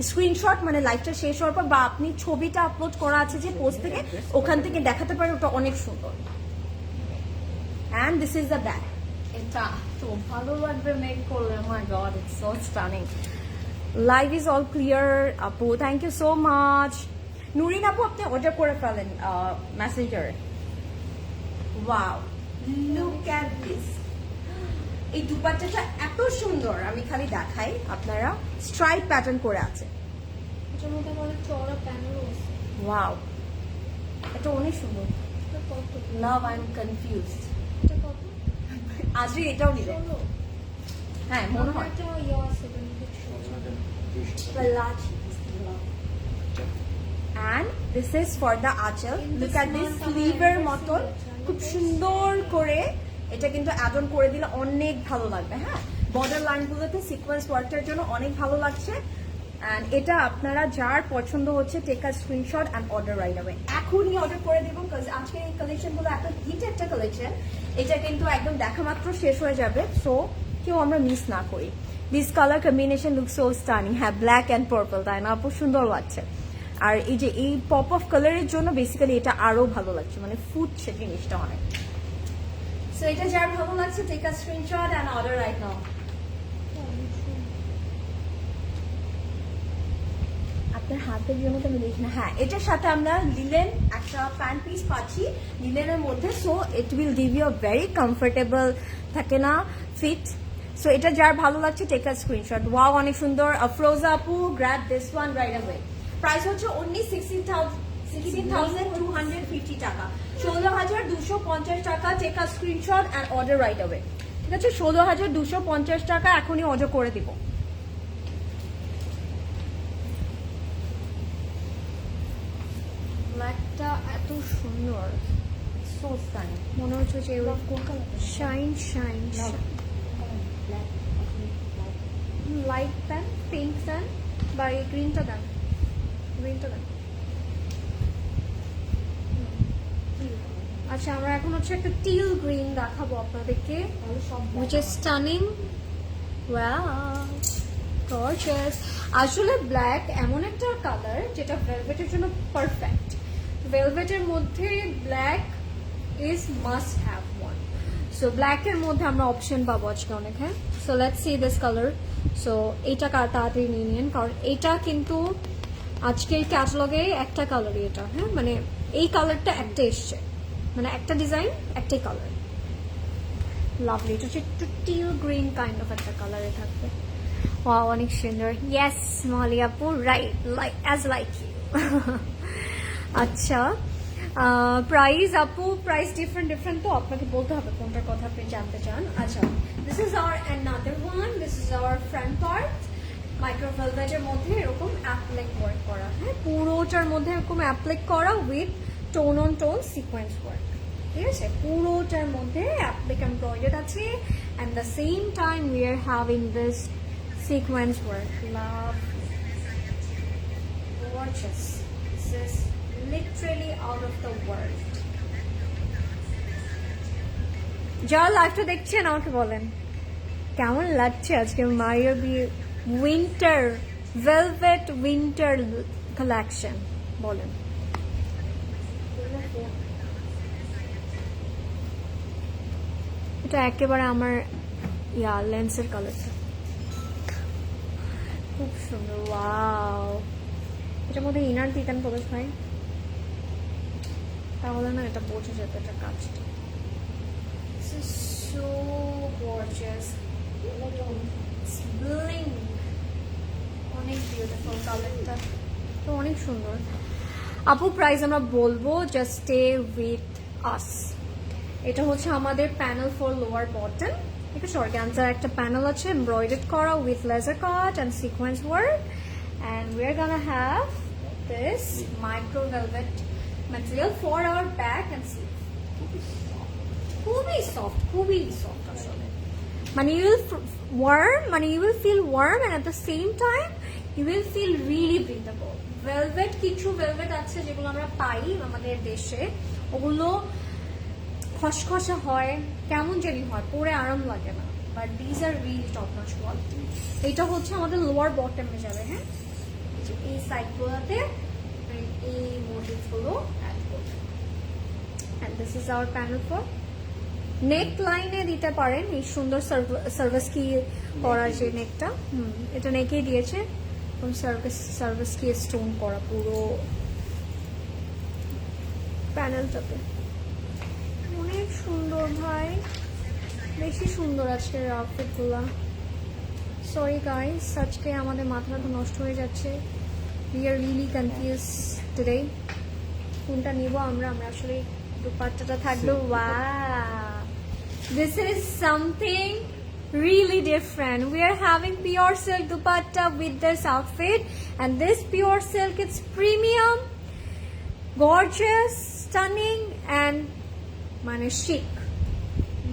স্ক্রিনশট মানে লাইভটা শেষ হওয়ার পর বা আপনি ছবিটা আপলোড করা আছে যে পোস্ট থেকে, ওখান থেকে দেখাতে পারেন, ওটা অনেক সুন্দর। And this is the bag, এটা তো ভালো লাগবে মেক করলে। My God, it's so stunning. Live is all clear আপু, thank you so much. Nurin আপু আপনি অর্ডার করে ফেলেন মেসেঞ্জারে। Wow, look at this. এই দুপাট্টাটা এত সুন্দর, আমি খালি দেখাই, আপনারা স্ট্রাইপ প্যাটার্ন করে আছে। এটার মধ্যে অনেক চওড়া প্যানেলও আছে। ওয়াও, এটা অনেক সুন্দর। এটা কত? লাভ, আই এম কনফিউজড। এটা কত? আজকে এটাও নিবে, 16? হ্যাঁ মনে হয়। একটা ইয়ে আছে, এটা মধ্যে 16। And this is for the achal. Look at this sleeve এর মতন খুব সুন্দর করে এটা কিন্তু অ্যাড অন করে দিলে অনেক ভালো লাগবে। হ্যাঁ, বর্ডার লাইনগুলোতে সিকোয়েন্স ওয়ার্কটার জন্য অনেক ভালো লাগছে। অ্যান্ড এটা আপনারা যার পছন্দ হচ্ছে take a screenshot and order right away. এখনই অর্ডার করে দেব, বিকজ আজকের এই কালেকশনগুলো এত হিট একটা কালেকশন, এটা কিন্তু একদম দেখা মাত্র শেষ হয়ে যাবে। সো কেউ আমরা মিস না করি। This colour combination look so stunning. হ্যাঁ, ব্ল্যাক অ্যান্ড পার্পল, তাই না আপু? সুন্দর লাগছে। আর এই যে এই পপ অফ কালারের জন্য বেসিক্যালি এটা আরো ভালো লাগছে, মানে ফুটছে জিনিসটা অনেক। সো এটা যার ভালো লাগছে take a screenshot and order right now. আপনার হাতের জন্য তো আমি দেখি না। হ্যাঁ, এটার সাথে আমরা লিলেন একটা প্যান্ট পিস পাচ্ছি লিলেনের মধ্যে। So it will give you a very comfortable থাকে না ফিট। সো এটা যার ভালো লাগছে টেক আ স্ক্রিনশট। ওয়াও, অনেক সুন্দর। আফরোজা আপু, grab this one right away. Price হচ্ছে only 16,250 টাকা, 16,250 টাকা। Take a screenshot and order right away. ঠিক আছে, 16,250 টাকা এখনই অর্ডার করে দিব। ব্ল্যাকটা এত সুন্দর, সো স্টাইল, মনে হচ্ছে যে শাইন শাইন লাইট দেন, পিঙ্ক দেন, বা এই গ্রিনটা দেন, গ্রিনটা দেন। আচ্ছা, আমরা এখন হচ্ছে একটা টিল গ্রিন দেখাবো আপনাদেরকে, which is stunning. Wow, gorgeous. আসলে ব্ল্যাক এমন একটা কালার যেটা ভেলভেটের জন্য পারফেক্ট। ভেলভেটের মধ্যে black is must have one. So ব্ল্যাকের মধ্যে আমরা অপশন পাবো আজকে অনেক। হ্যাঁ, so let's see this colour. So এইটা তাড়াতাড়ি নিয়ে নিন, কারণ এটা কিন্তু আজকের ক্যাটালগে একটা কালারই এটা। হ্যাঁ, মানে এই কালারটা একটা এসছে, মানে একটা ডিজাইন একটাই কালার। লাভলি, এটা হচ্ছে একটু টিল গ্রিন কাইন্ড অফ একটা কালারে থাকবে। ওয়াও, অনেক সুন্দর। ইয়েস মলি আপু, right, like as like you. আচ্ছা, প্রাইস আপু, প্রাইস ডিফারেন্ট তো আপনাকে বলতে হবে কোনটার কথা আপনি জানতে চান। আচ্ছা, this is our another one, this is our front part. Micro ভেলভেটের মধ্যে এরকম অ্যাপ্লিক ওয়ার্ক করা। হ্যাঁ, পুরোটার মধ্যে এরকম অ্যাপ্লিক করা with tone on tone sequence work. ঠিক আছে, পুরোটার মধ্যে অ্যাপ্লিক এমব্রয়ডার্ড আছে, and the same time we are having this sequence work. Love, gorgeous. This is literally out of the world. যারা লাইভটা দেখছেন আমাকে বলেন কেমন লাগছে আজকে Maria B winter velvet winter collection, বলেন। এটা একেবারে আমার লেন্সের কালারটা খুব সুন্দর। ওয়াও, এটার মধ্যে ইনার দিতেন প্রবেশ ভাই, তাহলে না এটা বোঝা যেত এটা কাজটা। সো গর্জিয়াস, ব্লিং, অনেক বিউটিফুল কালারটা, তো অনেক সুন্দর। আপু প্রাইস আমরা বলবো, জাস্ট স্টে উইথ আস। এটা হচ্ছে আমাদের প্যানেল ফর লোয়ার বটম। ঠিক আছে, অর্গানজার একটা প্যানেল আছে এমব্রয়ডার্ড করা with laser cut and sequence work, and we are gonna have this micro velvet material for our back and sleeve. খুবই সফট, খুবই সফট আসলে। মানে ইউ উইল ওয়ার্ম, মানে you will feel warm and at the same time you will feel really breathable. Velvet, কিছু ভেলভেট আছে যেগুলো আমরা পাই আমাদের দেশে, ওগুলো খসখসে হয়, কেমন জানি হয়, পরে আরাম লাগে না, but these are really top notch quality. এইটা হচ্ছে আমাদের লোয়ার বটমে যাবে। হ্যাঁ, এই সাইডগুলোতে এই মোটিভগুলো অ্যাড করবে। And this is our panel for neck লাইনে দিতে পারেন এই সুন্দর সার্ভিস কি করা যে নেকটা। এটা নেকেই দিয়েছে, সার্ভিস কি স্টোন করা পুরো প্যানেলটাতে। অনেক সুন্দর ভাই, বেশি সুন্দর আজকের আউটফিটগুলো। সরি গাইস, আজকে আমাদের মাথাটা নষ্ট হয়ে যাচ্ছে। We are really confuse today, কোনটা নিব আমরা। আসলে দুপাট্টাটা থাকবে। Wow, this is something really different. We are having pure silk dupatta with this outfit, and this pure silk, it's premium, gorgeous, stunning, and mane chic.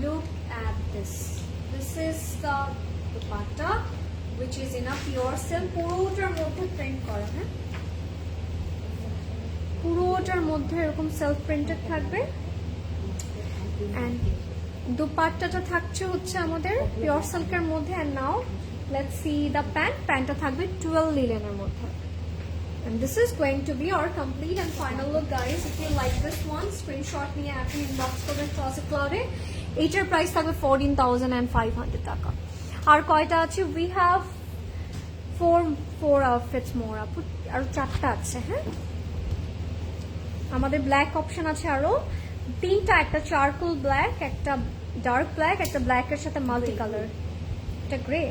Look at this. This is the dupatta, which is in a pure silk. পুরোটার মধ্যে প্রিন্ট করা। হ্যাঁ, পুরোটার মধ্যে এরকম সেলফ প্রিন্টেড থাকবে, and দুপাট্টাটা থাকছে হচ্ছে আমাদের পিওর সিল্কের মধ্যে। And now let's see the প্যান্টটা থাকবে 12 লিলেনের মধ্যে। And this is going to be our complete and final look, guys. If you like this one, screenshot নিয়ে আপনি ইনবক্স করবেন ক্লাসিক ক্লাউডে। এইটার প্রাইস থাকবে 14,500 টাকা। আর কয়টা আছে? we have four outfits more. আপু আর 4টা আছে। হ্যাঁ, আমাদের ব্ল্যাক অপশন আছে আরো 3টা, একটা চারকোল ব্ল্যাক, একটা ডার্ক ব্ল্যাক, একটা ব্ল্যাকের সাথে মাল্টি কালার, এটা গ্রে।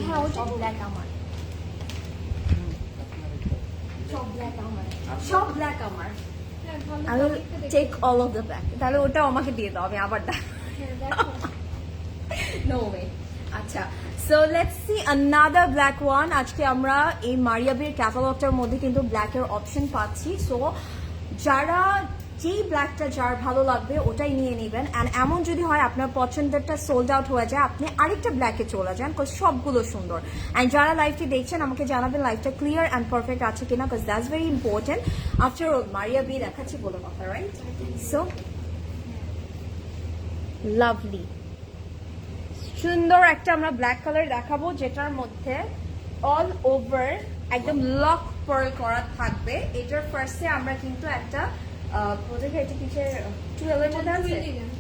হ্যাঁ, ওটা ব্ল্যাক আমার, সব ব্ল্যাক আমার, সব ব্ল্যাক আমার। হ্যাঁ, ভালো I will quality দেখে। take all of the black. তাহলে ওটা আমাকে দিয়ে দাও, আমি আবার দেখ। হ্যাঁ, দেখো। No way. আচ্ছা, so let's see another black one. আজকে আমরা এই মারিয়াবির ক্যাটালগটার মধ্যে কিন্তু ব্ল্যাকের অপশন পাচ্ছি। সো যারা যেই ব্ল্যাকটা যার ভালো লাগবে ওটাই নিয়ে নেবেন। অ্যান্ড এমন যদি হয় আপনার পছন্দেরটা সোল্ড আউট হয়ে যায়, আপনি আরেকটা ব্ল্যাকে চলে যান, বিকজ সবগুলো সুন্দর। অ্যান্ড যারা লাইভটি দেখছেন আমাকে জানাবেন লাইভটা ক্লিয়ার অ্যান্ড পারফেক্ট আছে কিনা, because that's very important. After all Mariyabi দেখাচ্ছি বলে কথা, রাইট? সো লাভলি সুন্দর একটা আমরা ব্ল্যাক কালার দেখাবো, যেটার মধ্যে অল ওভার একদম লক পার্ল করা থাকবে। এটার ফার্স্টে আমরা কিন্তু একটা প্রজেক্ট এটা কিসের টুয়েলভ এর মধ্যে আছে,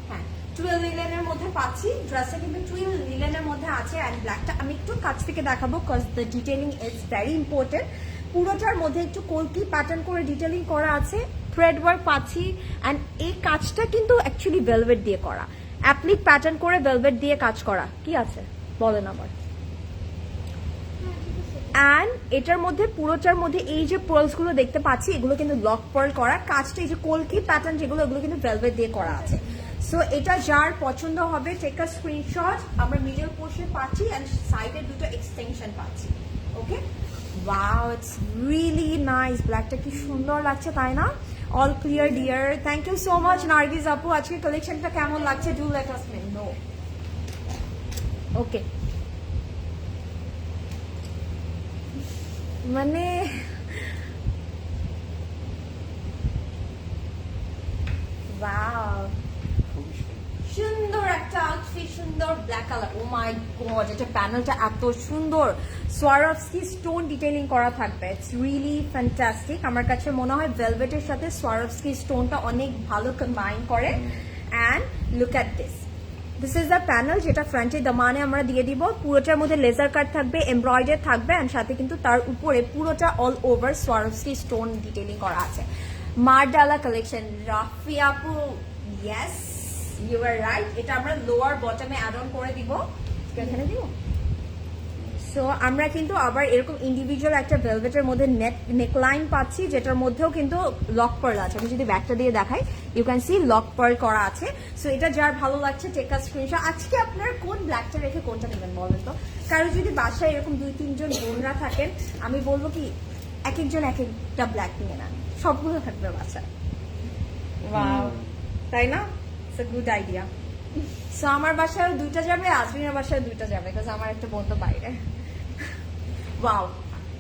হ্যাঁ টুয়েলভ লিলেনের মধ্যে পাচ্ছি। ড্রেসটা কিন্তু টুয়েলভ লিলেনের মধ্যে আছে। অ্যান্ড ব্ল্যাকটা আমি একটু কাছ থেকে দেখাবো, cause the detailing is very important. পুরোটার মধ্যে একটু কলকি প্যাটার্ন করে ডিটেলিং করা আছে, থ্রেড ওয়ার্ক পাচ্ছি। অ্যান্ড এই কাজটা কিন্তু অ্যাকচুয়ালি ভেলভেট দিয়ে করা, অ্যাপ্লিক প্যাটার্ন করে ভেলভেট দিয়ে কাজ করা। কি আছে বলেন আবার। অ্যান্ড এটার মধ্যে পুরোটার মধ্যে এই যে পার্লস গুলো দেখতে পাচ্ছি, এগুলো কিন্তু লক পার্ল করা। কাজটা এই যে কলকি প্যাটার্ন যেগুলো, এগুলো কিন্তু ভেলভেট দিয়ে করা আছে। সো এটা যার পছন্দ হবে টেক আ স্ক্রিনশট। আমরা মিডল পোর্শন পাচ্ছি অ্যান্ড সাইডে দুটো এক্সটেনশন পাচ্ছি। Okay, wow, it's really nice. ব্ল্যাকটা কি সুন্দর লাগছে, তাই না? All clear dear, thank you so much Nargis আপু। আজকে কালেকশনটা কেমন লাগছে do let us know. Okay, মানে ওয়াও, সুন্দর একটা আউটফিট, সুন্দর black colour. Oh my god, এটা প্যানেলটা এত সুন্দর, সোয়ারভস্কি স্টোন ডিটেইলিং করা থাকবে। It's really fantastic. আমার কাছে মনে হয় ভেলভেটের সাথে সোয়ারভস্কি স্টোনটা অনেক ভালো কম্বাইন করে। And look at this, this is the panel, যেটা ফ্রন্টে দামানে আমরা দিয়ে দিব। পুরোটার মধ্যে লেজার কাট থাকবে, এমব্রয়ডারি থাকবে, অ্যান্ড সাথে কিন্তু তার উপরে পুরোটা অল ওভার সোয়ারভস্কি স্টোন ডিটেইলিং করা আছে। মারডালা কালেকশন, রাফি আপু, ইয়েস ইউ আর রাইট। এটা আমরা লোয়ার বটমে অ্যাড অন করে দিব, এখানে দিব। সো আমরা কিন্তু আবার এরকম ইন্ডিভিজুয়াল একটা ভেলভেটের মধ্যে নেকলাইন পাচ্ছি, যেটার মধ্যেও কিন্তু লক পার্ল আছে। আমি যদি ব্যাকটা দিয়ে দেখাই, you can see lock pearl করা আছে। সো এটা যার ভালো লাগছে টেক আ স্ক্রিনশট। আজকে আপনার কোন ব্ল্যাকটা রেখে কোনটা নেবেন বলেন তো? কারো যদি বাসায় এরকম 2-3 জন বোনরা থাকেন, আমি বলবো কি এক একজন এক একটা ব্ল্যাক নিয়ে নেন, সবগুলো থাকবে বাসায়। ওয়াও, তাই না? It's a good idea. So আমার বাসায় 2টা যাবে, আজমিনের বাসায় 2টা যাবে, বিকজ আমার একটা বোন তো বাইরে। ওয়াও,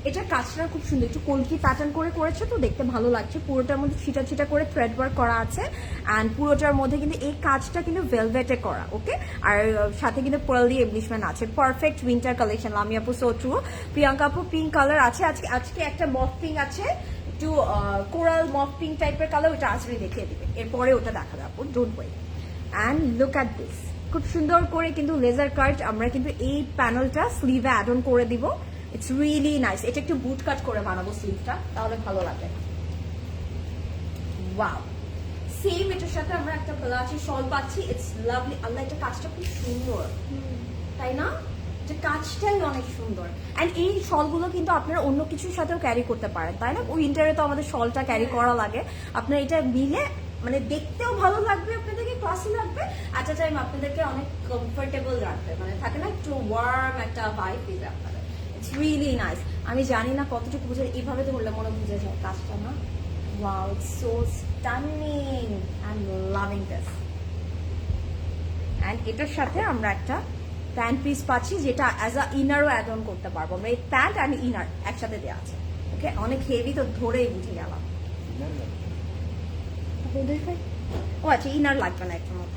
এটা কাজটা খুব সুন্দর, একটু কলকি প্যাটার্ন করে করেছে তো দেখতে ভালো লাগছে। পুরোটার মধ্যে ছিটা ছিটা করে থ্রেড ওয়ার্ক করা আছে। অ্যান্ড পুরোটার মধ্যে কিন্তু এই কাজটা কিন্তু ভেলভেটে করা। ওকে, আর সাথে কিন্তু পার্ল দিয়ে এমব্লিশমেন্ট আছে। Perfect winter collection. লামি আপু সো ট্রু। প্রিয়াঙ্কা আপু পিঙ্ক কালার আছে আজকে একটা মফ পিঙ্ক আছে, একটু কোরাল মফ পিঙ্ক টাইপের কালার, ওটা আজকে দেখিয়ে দিবে, এরপরে ওটা দেখাবে আপু, don't worry. And look at this, খুব সুন্দর করে কিন্তু লেজার কাট আমরা কিন্তু এই প্যানেলটা স্লিভে অ্যাড অন করে দিব। It's really nice. এটা একটু বুট কাট করে বানাবো স্লিভটা, তাহলে ভালো লাগে। ওয়াও, সেম এটার সাথে আমরা একটা প্লাচি শল পাচ্ছি। It's lovely. আল্লাহ, এটা কাজটা খুব সুন্দর, তাই না? যে কাজটাই অনেক সুন্দর। অ্যান্ড এই শলগুলো কিন্তু আপনারা অন্য কিছুর সাথেও ক্যারি করতে পারেন, তাই না? উইন্টারে তো আমাদের শলটা ক্যারি করা লাগে। আপনার এটা মিলে মানে দেখতেও ভালো লাগবে, আপনাদেরকে ক্লাসি লাগবে, অ্যাট আ টাইম আপনাদেরকে অনেক কমফোর্টেবল রাখবে, মানে থাকে না একটু ওয়ার্ম একটা ভাইব দিবে আপনাদের। It's really nice. আমি জানি না কতটুকু বুঝে, এইভাবে ধরলে মনে বুঝে যায় কাজটা, না? Wow, it's so stunning, I am loving this. And এটার সাথে আমরা একটা প্যান্ট পিস পাচ্ছি, যেটা অ্যাজ আ ইনারও অ্যাড অন করতে পারবো আমরা। এই প্যান্ট অ্যান্ড ইনার একসাথে দেওয়া আছে। ওকে, অনেক হেভি তো ধরেই বুঝে গেলাম। ও আচ্ছা, ইনার লাগবে না, একটা মতো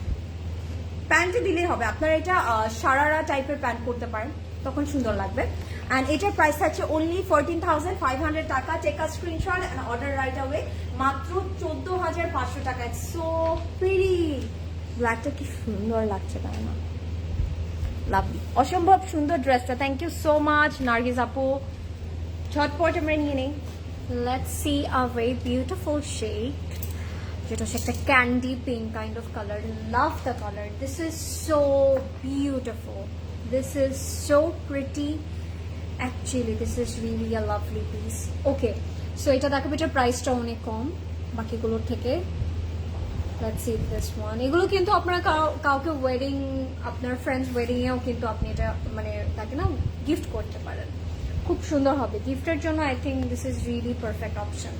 প্যান্টে দিলেই হবে। আপনারা এটা সারারা টাইপের প্যান্ট করতে পারেন, তখন সুন্দর লাগবে। অ্যান্ড এটার প্রাইস থাকছে অনলি 14,500 টাকা। Take a screenshot and order right away. মাত্র 14,500 টাকা। It's so pretty. ব্ল্যাকটা কি সুন্দর লাগছে, তাই না? লাভলি, অসম্ভব সুন্দর ড্রেসটা। Thank you so much Nargis আপু। ঝটপট আমরা নিয়ে নেই। Let's see a very beautiful shade. যেটা হচ্ছে একটা candy pink kind of colour. Love the colour. This is so beautiful, this is so pretty. Actually this is really a lovely piece. Okay, so এটা দেখো, এটার প্রাইসটা অনেক কম, বাকিগুলোর থেকে। Let's see this one. এগুলো কিন্তু আপনারা কাউকে ওয়েডিং, আপনার ফ্রেন্ডস ওয়েডিং এও কিন্তু আপনি এটা মানে তাকে না গিফট করতে পারেন, খুব সুন্দর হবে গিফটের জন্য। I think this is really perfect option,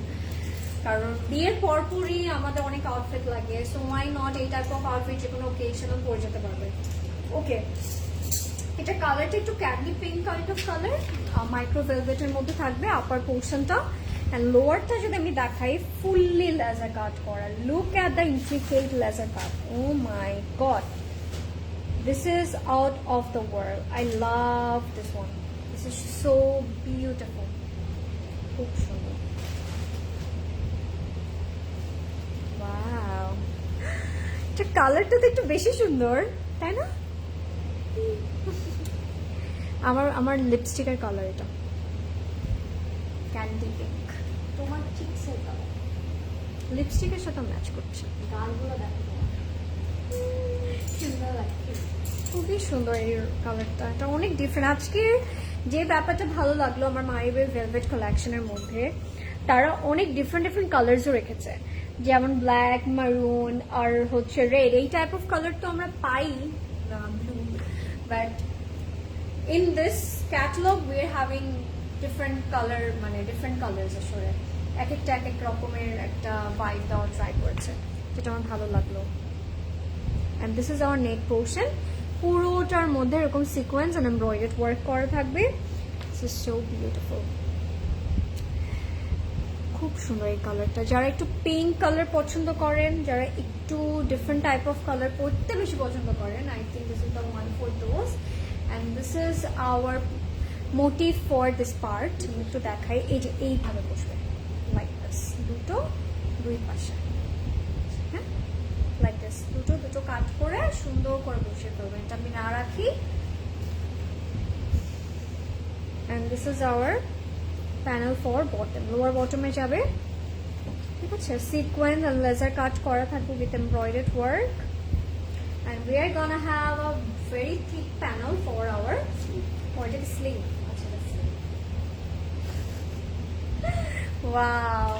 কারণ বিয়ের পরপরই আমাদের অনেক আউটফিট লাগে, সো ওয়াই নট এই টাইপ অফ আউটফিট যে কোনো ওকেশনে পরে যেতে পারবে। ওকে, এটা কালারটা একটু candy pink kind of colour, micro ভেলভেটের মধ্যে থাকবে আপার পোর্শনটা। অ্যান্ড লোয়ারটা যদি আমি দেখাই, ফুললি লেজার কাট করা। Look at the intricate laser cut, oh my god, this is out of the world. I love this one, this is so beautiful, খুব সুন্দর। ওয়াও, এটা কালারটা তো একটু বেশি সুন্দর, তাই না? আমার লিপস্টিকের কালার এটা, ক্যান্ডি পিঙ্ক। তোমার চিক্সের কালার লিপস্টিকের সাথে ম্যাচ করছে, গালগুলো দেখো সুন্দর লাগছে। খুবই সুন্দর এই কালারটা, এটা অনেক ডিফারেন্ট। আজকে যে ব্যাপারটা ভালো লাগলো আমার মারিবের ভেলভেট কালেকশনের মধ্যে, তারা অনেক ডিফারেন্ট ডিফারেন্ট কালার্সও রেখেছে, যেমন ব্ল্যাক, মারুন আর হচ্ছে রেড। এই টাইপ অফ কালার তো আমরা পাই blue, but in this catalog we're having different color, মানে different colors আসলে এক এক রকমের একটা ভাইব দেওয়া ট্রাই করেছে, যেটা আমার ভালো লাগলো। and this is our neck portion, পুরোটার মধ্যে এরকম সিকোয়েন্স and embroidered work করা থাকবে। this is so beautiful, খুব সুন্দর এই কালারটা। যারা একটু পিঙ্ক কালার পছন্দ করেন, যারা একটু ডিফারেন্ট টাইপ অফ কালার পরতে বেশি পছন্দ করেন, I think this is the one for those. and this is our motif for this part। একটু দেখাই, এই যে এইভাবে বসবে লাইক দিস, দুটো দুই পাশে, হ্যাঁ লাইক দিস, দুটো কাট করে সুন্দর করে বসিয়ে ফেলবেন। এটা আমি না রাখি। and this is our panel for bottom, lower bottom এ যাবে, ঠিক আছে? সিকোয়েন্স and laser কাট করা থাকবে with embroidered work, and we are gonna have a very thick panel for our sleeve. Wow,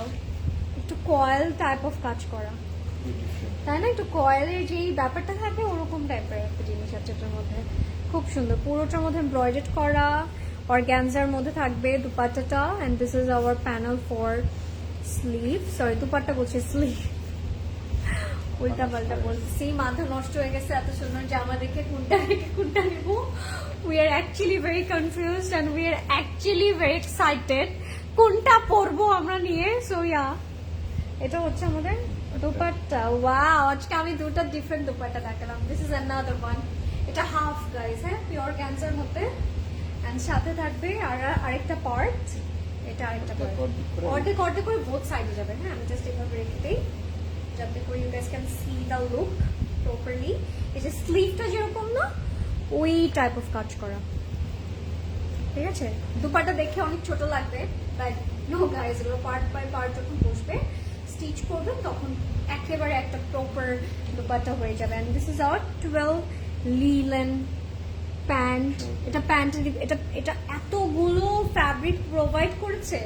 একটু কয়েল টাইপ অফ কাজ করা, তাই না? একটু কয়েলের যে ব্যাপারটা থাকে ওরকম টাইপের একটা জিনিস আছে এটার মধ্যে, খুব সুন্দর। পুরোটার মধ্যে এমব্রয়ডারি করা, অর্গানজার মধ্যে থাকবে দুপাট্টাটা। and this is our panel for sleeve, sorry dupatta বলছি, স্লিভ, উল্টা পাল্টা বলছি, মাথা নষ্ট হয়ে গেছে এত সুন্দর জামা দেখে, কোনটা রেখে কোনটা নেব। We are actually very confused and we R actually very excited কোনটা পরবো আমরা নিয়ে। সো ইয়া, এটা হচ্ছে আমাদের দুপাট্টা। ওয়াও, আজকে আমি দুটো ডিফারেন্ট দুপাট্টা দেখালাম। দিস ইজ অ্যানাদার ওয়ান, এটা হাফ গাইস, হ্যাঁ পিওর ক্যান্সার মধ্যে। অ্যান্ড সাথে থাকবে আরেকটা পার্ট, এটা আরেকটা পার্ট, অর্ধেক অর্ধেক করে বোথ সাইডে যাবে। হ্যাঁ, আমি জাস্ট এভাবে রেখে দিই যাতে করে you guys can see the look properly. এই যে স্লিভটা যেরকম না, ওই টাইপ অফ কাজ করা, ঠিক আছে? দুপাট্টা দেখে অনেক ছোট লাগবে, বাট নো গাইস, এগুলো পার্ট বাই পার্ট যখন বসবে স্টিচ করবেন তখন একেবারে একটা প্রপার দুপাট্টা হয়ে যাবে। And this is our 12 linen pant. এটা প্যান্টের, এটা এতগুলো ফ্যাব্রিক প্রোভাইড করেছে,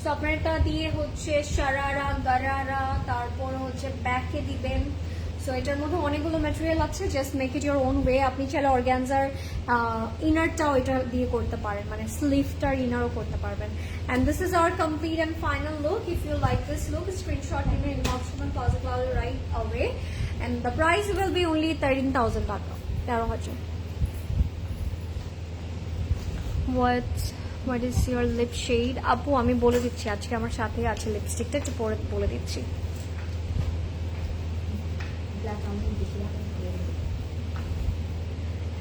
সো আপনার এটা দিয়ে হচ্ছে শারারা, গারারা, তারপর হচ্ছে ব্যাকে দিবেন। সো এটার মধ্যে অনেকগুলো ম্যাটেরিয়াল আছে, just make it your own way. আপনি চাইলে অর্গানজার ইনারটাও এটা দিয়ে করতে পারেন, মানে স্লিভটার ইনারও করতে পারবেন। And this is our complete and final look. If you like this look, screenshot দিন ইনবক্স করবেন closet cloud right away. And the price will be only 13,000 টাকা, 13,000। What is your lip shade? আপু আমি বলে দিচ্ছি, আজকে আমার সাথে আছে লিপস্টিকটা, একটু পরে বলে দিচ্ছি।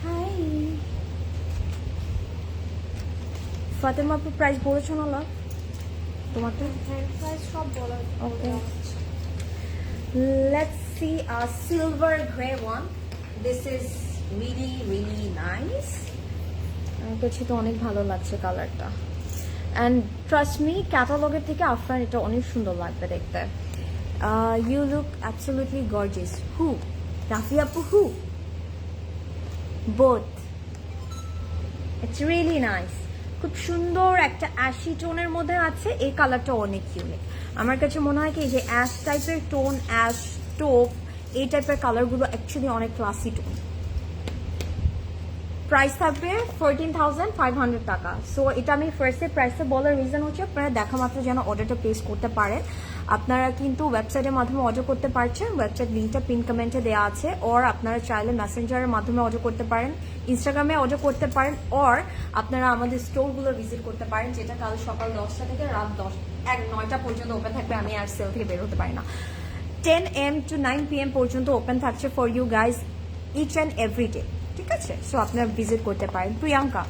হাই ফাতেমা আপু, প্রাইস বলেছো না? লাভ তোমার তো প্রাইস সব বলা। ওকে, Let's see a silver gray one. This is really really nice. আমার কাছে তো অনেক ভালো লাগছে কালারটা। অ্যান্ড ট্রাস্ট মি, ক্যাটালগের থেকে আফরান এটা অনেক সুন্দর লাগবে দেখতে। You look absolutely gorgeous. Who Rafi আপু? Who both, it's really nice. খুব সুন্দর একটা অ্যাশি টোনের মধ্যে আছে, এই কালারটা অনেক ইউনিক। আমার কাছে মনে হয় কি যে অ্যাশ টাইপের টোন, অ্যাশ টোপ, এই টাইপের কালারগুলো অ্যাকচুয়ালি অনেক ক্লাসি টোন। প্রাইস থাকবে 14,500 টাকা। সো এটা আমি ফার্স্টে প্রাইসে বলার রিজন হচ্ছে আপনারা দেখা মাত্র যেন অর্ডারটা প্লেস করতে পারেন। আপনারা কিন্তু ওয়েবসাইটের মাধ্যমে অর্ডার করতে পারছেন, ওয়েবসাইট লিঙ্কটা পিন কমেন্টে দেওয়া আছে। অর আপনারা চাইলে মেসেঞ্জারের মাধ্যমে অর্ডার করতে পারেন, ইনস্টাগ্রামে অর্ডার করতে পারেন, অর আপনারা আমাদের স্টোরগুলো ভিজিট করতে পারেন, যেটা কাল সকাল 10টা থেকে রাত 9টা পর্যন্ত ওপেন থাকবে। আমি আর সেল থেকে বের হতে পারি না। 10 AM to 9 PM পর্যন্ত ওপেন থাকছে for you guys each and every day, ঠিক আছে? সো আপনারা ভিজিট করতে পারেন। প্রিয়াঙ্কা,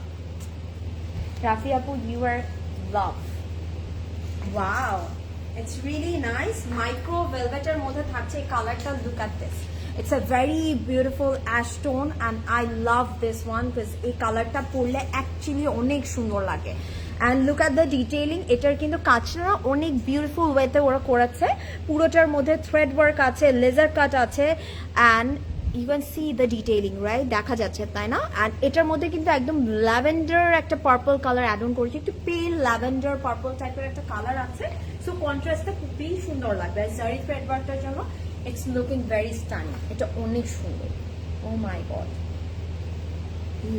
রাফি আপু, you are love. Wow, it's really nice. Micro ভেলভেটের মধ্যে থাকছে এই কালারটা। Look at this, it's a very beautiful ash tone and I love this one because এই কালারটা পরলে অ্যাকচুয়ালি অনেক সুন্দর লাগে। And look at the detailing, এটার কিন্তু কাজটা অনেক বিউটিফুল ওয়েতে ওরা করেছে। পুরোটার মধ্যে থ্রেড ওয়ার্ক আছে, লেজার কাট আছে, and even C the detailing, right? দেখা যাচ্ছে, তাই না? অ্যান্ড এটার মধ্যে কিন্তু একদম ল্যাভেন্ডার একটা পার্পল কালার অ্যাড অন করেছে, একটু পেল ল্যাভেন্ডার পার্পল টাইপের একটা কালার আছে। সো কন্ট্রাস্টটা খুবই সুন্দর লাগবে। জারি থ্রেড ওয়ার্কটার জন্য ইটস লুকিং ভেরি স্টানিং। এটা অনেক সুন্দর। Oh my god,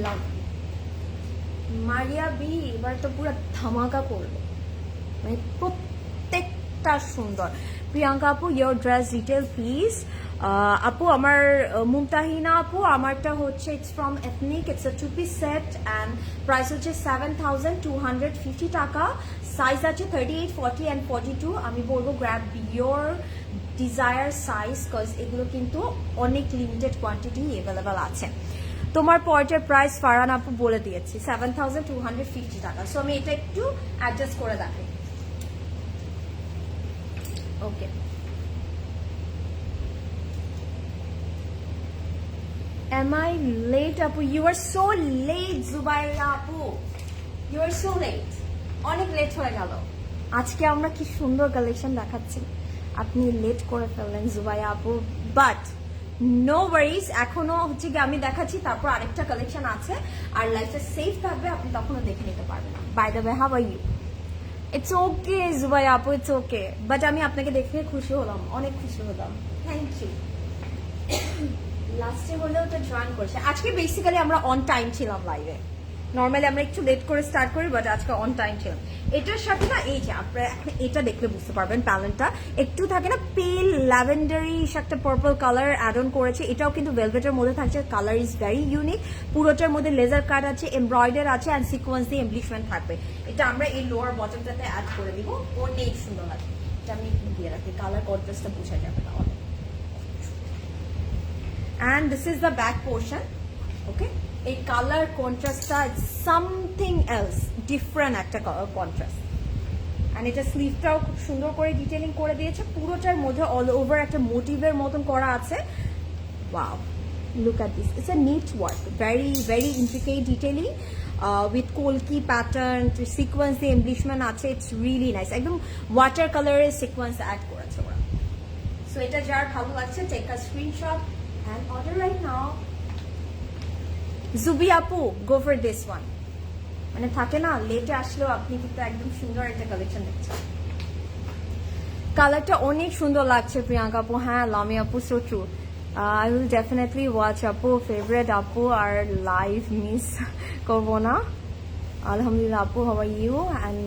love. Maria B এবার তো পুরো ধামাকা করলো, মানে প্রত্যেকটা সুন্দর। প্রিয়াঙ্কা আপু, ইয়োর ড্রেস ডিটেল প্লিজ। আপু আমার মুমতাহিনা আপু, আমারটা হচ্ছে it's from ethnic, it's a 2-piece set and price হচ্ছে 7,250 টাকা। সাইজ আছে 38, 40 অ্যান্ড 42। আমি বলবো grab your desire size, cause এগুলো কিন্তু অনেক লিমিটেড কোয়ান্টিটি অ্যাভেলেবেল আছে। তোমার পয়েন্টের প্রাইস ফারহান আপু বলে দিয়েছি 7,250 টাকা। সো আমি এটা একটু অ্যাডজাস্ট করে দেখাই। ওকে, am I late আপু? You are so late Zubaira আপু, you are so late, অনেক লেট হয়ে গেল। আজকে আমরা কি সুন্দর কালেকশন দেখাচ্ছি, আপনি লেট করে ফেললেন জুবাইয়া আপু। বাট নো ওয়ারিজ, এখনো হচ্ছে কি আমি দেখাচ্ছি, তারপর আরেকটা কালেকশন আছে। আর লাইফটা সেফ থাকবে, আপনি তখনও দেখে নিতে পারবেন। By the way, how are you? It's okay Zubaiya আপু, ইটস ওকে। বাট আমি আপনাকে দেখে খুশি হলাম, অনেক খুশি হলাম। Thank you. লাস্টে হলেও তো জয়েন করছে। আজকে বেসিক্যালি আমরা অন টাইম ছিলাম লাইভে। নর্মালি আমরা একটু লেট করে স্টার্ট করি, বাট আজকে অন টাইম ছিলাম। এটার সাথে না, এই যে আপনারা এখন এটা দেখলে বুঝতে পারবেন, প্যালেটটা একটু থাকে না পেল ল্যাভেন্ডারি একটা পার্পল কালার অ্যাড অন করেছে। এটাও কিন্তু ভেলভেটের মধ্যে থাকছে। Colour is very unique. পুরোটার মধ্যে লেজার কাট আছে, এমব্রয়ডার আছে অ্যান্ড সিকোয়েন্স দিয়ে এমব্লিশমেন্ট থাকবে। এটা আমরা এই লোয়ার বটমটাতে অ্যাড করে দিব, অনেক সুন্দর লাগে। এটা আমি একটু দিয়ে রাখি, কালার কন্ট্রাস্টটা বোঝা যাবে না অনেক। And this is the back portion, okay? A color contrast is something else, different একটা contrast. And এটা স্লিভটাও খুব সুন্দর করে ডিটেইলিং করে দিয়েছে। পুরোটার মধ্যে অল ওভার একটা মোটিভের মতন করা আছে। Wow, look at this. It's a neat work, very very intricate detailing with kolki pattern, sequence the embellishment আছে। It's really nice. একদম ওয়াটার কালারের সিকোয়েন্স অ্যাড করেছে ওরা। সো এটা যার ভালো লাগছে, take a screenshot and order right now. Zubi আপু, go for this one. মানে থাকে না লেটে আসলেও আপনি কিন্তু একদম সুন্দর একটা কালেকশন দেখছেন। কালারটা অনেক সুন্দর লাগছে প্রিয়াঙ্কা আপু। হ্যাঁ লামি আপু, so true. I will definitely watch আপু, ফেভারিট আপু, আর লাইভ মিস করবো না। আলহামদুলিল্লাহ আপু, হাউ আর ইউ? অ্যান্ড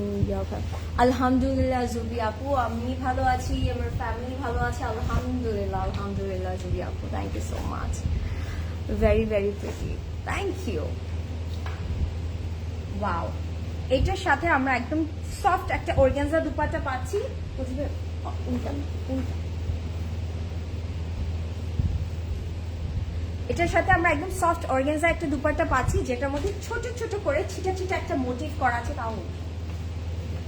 আলহামদুলিল্লাহ জুবি আপু, আমি ভালো আছি, আমার ফ্যামিলি ভালো আছে, আলহামদুলিল্লাহ আলহামদুলিল্লাহ জুবি আপু। Thank you so much, very very pretty, thank you. Wow, এটার সাথে আমরা একদম সফট একটা অর্গানজা দুপাট্টা পাচ্ছি। বুঝবে উল্টা উল্টা, এটার সাথে আমরা একদম সফট অর্গানজা একটা দুপাট্টা পাচ্ছি, যেটার মধ্যে ছোট ছোট করে ছিটা ছিটা একটা মোটিভ করা আছে। তাও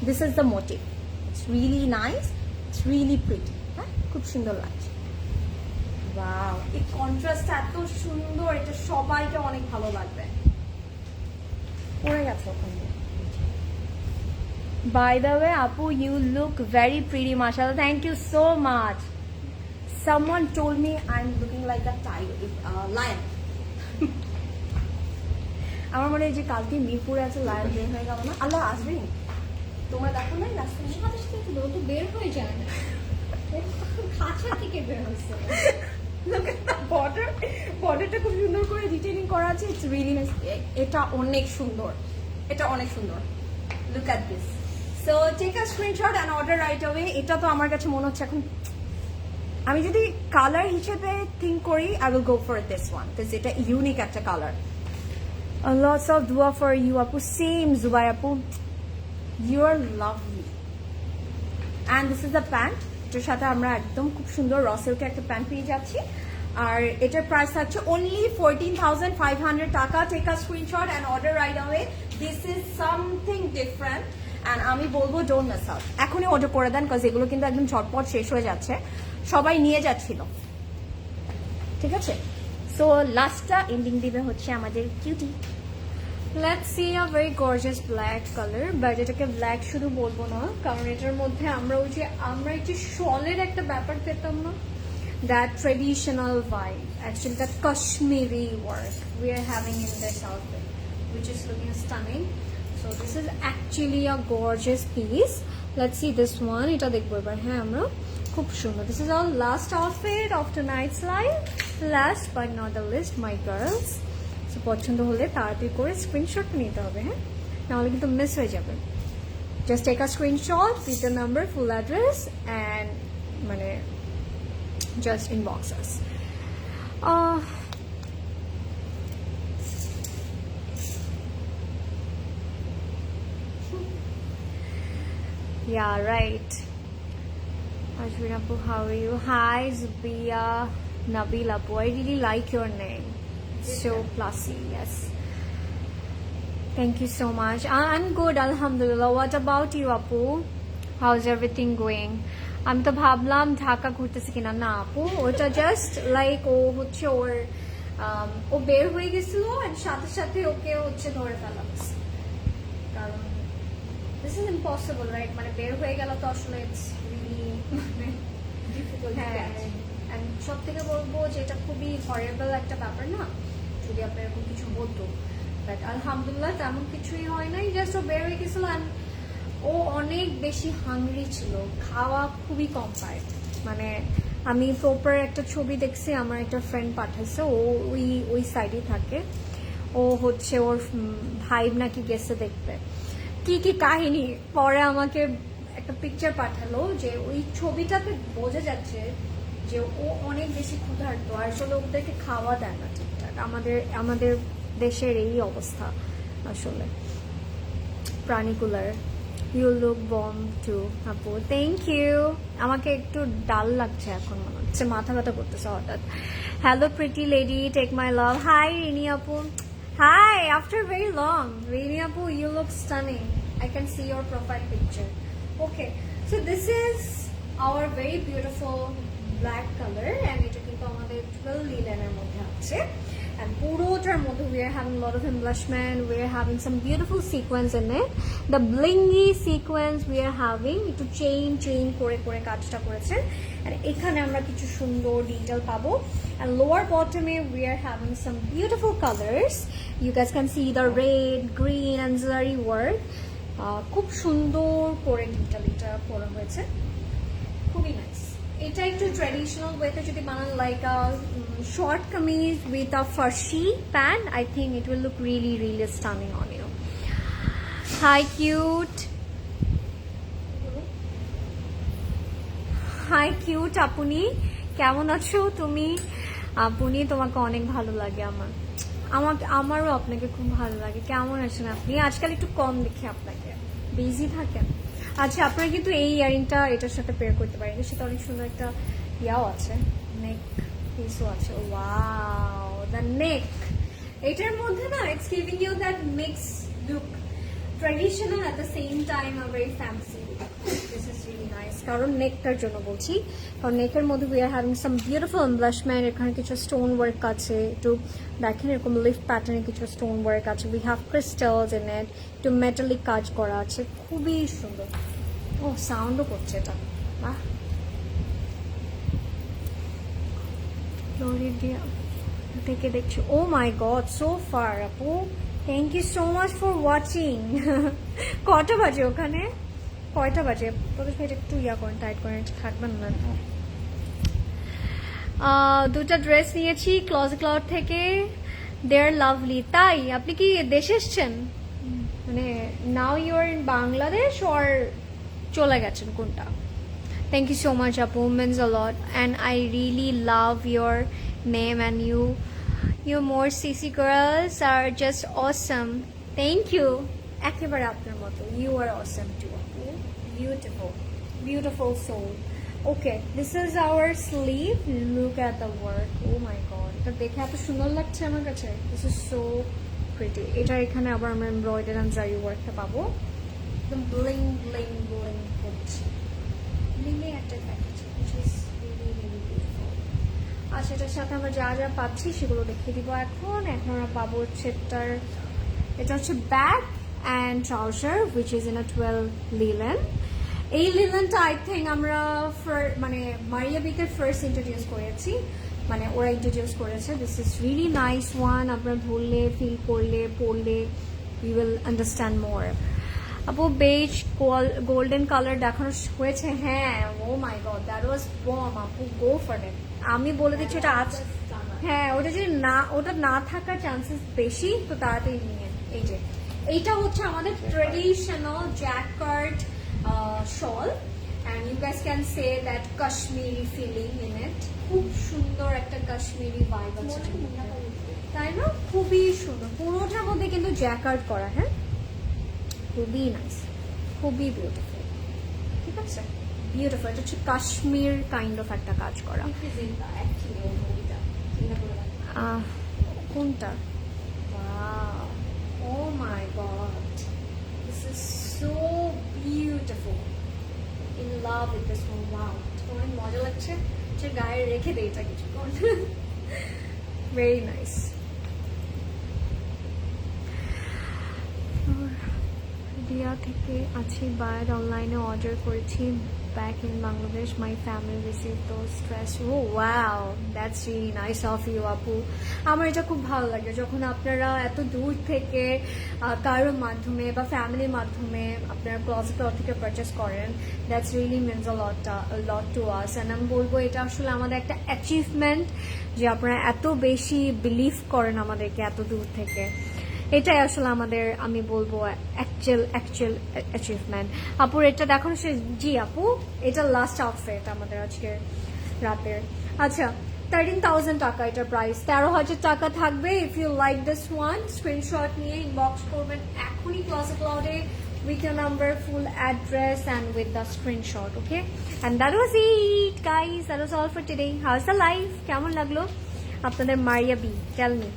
this is the motif. It's really nice, it's really pretty. হ্যাঁ, খুব সুন্দর লাগছে। ওয়াও, এই কন্ট্রাস্ট এত সুন্দর, এটা সবাইকে অনেক ভালো লাগবে। পড়ে গেছে ওখানে। বাই দ্য ওয়ে আপু, ইউ লুক ভেরি প্রিটি, মাশাআল্লাহ। Thank you so much. Someone told me I'm looking like a lion. আমার মনে হয় যে কালকে মিরপুরে আছে লায়ন বের হয়ে গেল না, আল্লাহ আসবেন। তোমরা দেখো না রাস্তায় সাথে সাথে তো ও তো বের হয়ে যায় না, ও খাঁচা থেকে বের হয়েছে। বর্ডারটা খুব সুন্দর করে ডিটেইলিং করা আছে, ইটস রিয়েলি নাইস। এটা অনেক সুন্দর, এটা অনেক সুন্দর, look at this. So take a screenshot and order right away. এটা তো আমার কাছে মনে হচ্ছে এখন, আমি যদি কালার হিসেবে থিঙ্ক করি, I will go for this one, because এটা ইউনিক একটা কালার। লটস অফ দুয়া ফর ইউ আপু, সেম জুবাই আপু, you are lovely. And this is the pant, এটার সাথে আমরা একদম খুব সুন্দর র সিল্কে একটা প্যান্ট পেয়ে যাচ্ছি। আর এটার প্রাইস থাকছে অনলি 14,500 টাকা। Take a screenshot and order right away, this is something different and আমি বলবো ডোন্ট মিস আউট, এখনই অর্ডার করে দেন, বিকজ এগুলো কিন্তু একদম ঝটপট শেষ হয়ে যাচ্ছে, সবাই নিয়ে যাচ্ছিল। ঠিক আছে, সো লাস্টটা এন্ডিং দিবে হচ্ছে আমাদের cutie. Let's see a very gorgeous black color, but এটাকে ব্ল্যাক শুধু বলবো না, কারণ এটার মধ্যে আমরা এই যে শলের একটা ব্যাপার পেতাম না, that traditional vibe, actually that Kashmiri work we are having in this outfit, which is looking stunning. So this is actually a gorgeous piece. Let's see this one, এটা দেখবো এবার। হ্যাঁ, আমরা খুব সুন্দর। This is our last outfit of tonight's live. Last but not the least, my girls. So পছন্দ হলে তাড়াতাড়ি করে স্ক্রিনশট নিতে হবে, হ্যাঁ, নাহলে কিন্তু মিস হয়ে যাবে। Just take a screenshot with the number, full address, and মানে just inbox us. Yeah, right. Ashwin Apu, how are you? Hi, Zubia, Nabil Apu. I really like your name. So classy, yes. Thank you so much. I'm good, alhamdulillah. What about you, Apu? How's everything going? আমি তো ভাবলাম ঢাকা ঘুরতেছি কিনা, না আপু, ওটা জাস্ট লাইক ও হচ্ছে ওর ও বের হয়ে গেছিল and সাথে সাথে ওকে হচ্ছে ধরে ফেলা হয়েছে, কারণ দিস ইজ ইম্পসিবল, রাইট? মানে বের হয়ে গেল তো আসলে ইটস রিয়েলি ডিফিকাল্ট। হ্যাঁ, and সব থেকে বলবো যে এটা খুবই হরেবল একটা ব্যাপার না, যদি আপনার এরকম কিছু বলতো, বাট আলহামদুলিল্লাহ তেমন কিছুই হয় নাই, জাস্ট ও বের হয়ে গেছিল and ও অনেক বেশি হাংরি ছিল, খাওয়া খুবই কম পায়। মানে আমি প্রপার একটা ছবি দেখছি, আমার একটা ফ্রেন্ড পাঠাইছে, ও ওই সাইডে থাকে, ও হচ্ছে ওর ভাই নাকি গেছে দেখতে, কি কাহিনী, পরে আমাকে একটা পিকচার পাঠালো যে ওই ছবিটাতে বোঝা যাচ্ছে যে ও অনেক বেশি ক্ষুধার্ত, আসলে ওদেরকে খাওয়া দেয় না ঠিকঠাক। আমাদের দেশের এই অবস্থা আসলে। প্রাণীকুলার, ইউ লুক বম টু আপু, থ্যাংক ইউ। আমাকে একটু ডাল লাগছে এখন, মনে হচ্ছে মাথা ব্যথা করতেছে হঠাৎ। Hello pretty lady, take my love. Hi Rini আপু, hi, after very long. Rini আপু, you look stunning, I can see your profile picture. Okay, so this is our very beautiful black color, and এটা কিন্তু আমাদের 12 লিলেনের মধ্যে আছে, and পুরোটার মধ্যে we are having a lot of embellishment, we are having some beautiful sequence in it, the blingy sequence we are having, একটু চেইন করে কাজটা করেছে, and এখানে আমরা কিছু সুন্দর ডিটেইল পাবো, and lower bottom we are having some beautiful colors. You guys can see the red, green and zari work. খুব সুন্দর করে ডিটেইলটা করা হয়েছে, খুবই নাইস। এটা একটু ট্র্যাডিশনাল ওয়েতে যদি বানান, like a short kameez with a farshi pant, I think it will look really really stunning on you. Hi cute, hi cute আপুনি, কেমন আছো তুমি? আপুনি, তোমাকে অনেক ভালো লাগে আমারও আপনাকে খুব ভালো লাগে। কেমন আছেন আপনি? আজকাল একটু কম দেখি আপনাকে, বিজি থাকেন। আচ্ছা, আপনারা কিন্তু এই ইয়ারিংটা এটার সাথে পেয়ার করতে পারেন, এটার সাথে অনেক সুন্দর একটা ইয়াও আছে, নেক পিসও আছে। ওয়াও, দ্য নেক, এটার মধ্যে না it's giving you that mix look, traditional at the same time a very fancy. This is really nice, কারণ নেকটার জন্য বলছি, কারণ নেকের মধ্যে we are having some beautiful embellishment, এখানে কিছু স্টোন ওয়ার্ক আছে, একটু দেখেন এরকম লিফ প্যাটার্নে কিছু স্টোন ওয়ার্ক আছে, we have crystals in it, একটু মেটালিক কাজ করা আছে, খুবই সুন্দর। ও, সাউন্ডও করছে এটা, বাহ। ফ্লোরিডা থেকে দেখছি, oh my god, so far আপু, thank you so much for watching. কটা বাজে ওখানে? কয়টা বাজে? প্রদেশ ভাই একটু ইয়া করেন, টাইট করেন, থাকবেন না। দুটা ড্রেস নিয়েছি ক্লজেট ক্লাউড থেকে, দে আর লাভলি। তাই আপনি কি দেশে এসছেন, মানে now you are in Bangladesh or চলে গেছেন, কোনটা? থ্যাংক ইউ সো মাচ আপু, means a lot and I really love your name and you more সিসি girls are just awesome. Thank you, একেবারে আপনার মতো, ইউ আর অসম টু আপু, beautiful beautiful soul. Okay, this is our sleeve, look at the work, oh my god, এটা দেখে এত সুন্দর লাগছে আমার কাছে, দিস ইজ সো প্রিটি। এটা এখানে আবার আমরা এমব্রয়ডারি অ্যান্ড জারি ওয়ার্কটা পাবো, একদম ব্লিং ব্লিং ব্লিং হচ্ছে, ব্লিংয়ে একটা package, which is really really beautiful। আর সেটার সাথে আমরা যা যা পাচ্ছি সেগুলো দেখিয়ে দিব এখন। এখন আমরা পাবো হচ্ছে এটা হচ্ছে bag and trouser, which is in a 12 linen. এই লিলেনটা আই থিঙ্ক আমরা মানে মারিয়া বিকে ফার্স্ট ইন্ট্রোডিউস করেছি, মানে ওরা ইন্ট্রোডিউস করেছে। This is really nice one, আপনারা ধরলে, ফিল করলে, পড়লে ইউ উইল আন্ডারস্ট্যান্ড মোর। আপু বেজ গোল্ডেন কালার দেখানো হয়েছে, হ্যাঁ, ও my god, that was bomb আপু, গো ফর ইট। আমি বলে দিচ্ছি এটা আজ, হ্যাঁ, ওটা যদি ওটা না থাকার চান্সেস বেশি, তো তাড়াতাড়ি নিয়ে। এই যে এইটা হচ্ছে আমাদের traditional jacquard shawl and you guys can say that Kashmiri feeling in it, খুব সুন্দর একটা কাশ্মীরি ভাইব আছে, তাই না? খুবই সুন্দর, পুরোটার মধ্যে কিন্তু জ্যাকার্ড করা, হ্যাঁ, খুবই নাইস, খুবই বিউটিফুল, ঠিক আছে, বিউটিফুল। এটা হচ্ছে কাশ্মীর কাইন্ড অফ একটা কাজ করা। কোনটা? Oh my god, this is so beautiful, in love with this one, wow, অনেক মজা লাগছে, যে গায়ে রেখে দেই এটা কিছুক্ষণ, very nice। ইন্ডিয়া থেকে আছি, বাইরে অনলাইনে অর্ডার করেছি, back in Bangladesh, my family receive those dress. Oh wow, that's really nice of you আপু। আমার এটা খুব ভালো লাগে যখন আপনারা এত দূর থেকে কারোর মাধ্যমে বা ফ্যামিলির মাধ্যমে আপনারা ক্লজেট ক্লাউড থেকে পারচেস করেন, that's really means a lot to us. And আমি বলবো এটা আসলে আমাদের একটা অ্যাচিভমেন্ট যে আপনারা এত বেশি বিলিভ করেন আমাদেরকে এত দূর থেকে, এটাই আসলে আমাদের, আমি বলবো, অ্যাকচুয়াল অ্যাচিভমেন্ট। আপুর এটা দেখানো শেষ? জি আপু, এটা লাস্ট আউটফিট আমাদের আজকে রাতের। আচ্ছা, 13,000 টাকা এটা প্রাইস, 13,000 টাকা থাকবে। If you like this one, screenshot নিয়ে ইনবক্স করবেন এখনই ক্লজেট ক্লাউডে with your number, full address and with the screenshot, okay? And that was it guys, that was all for today. How's the life? কেমন লাগলো আপনাদের Maria B? Tell me.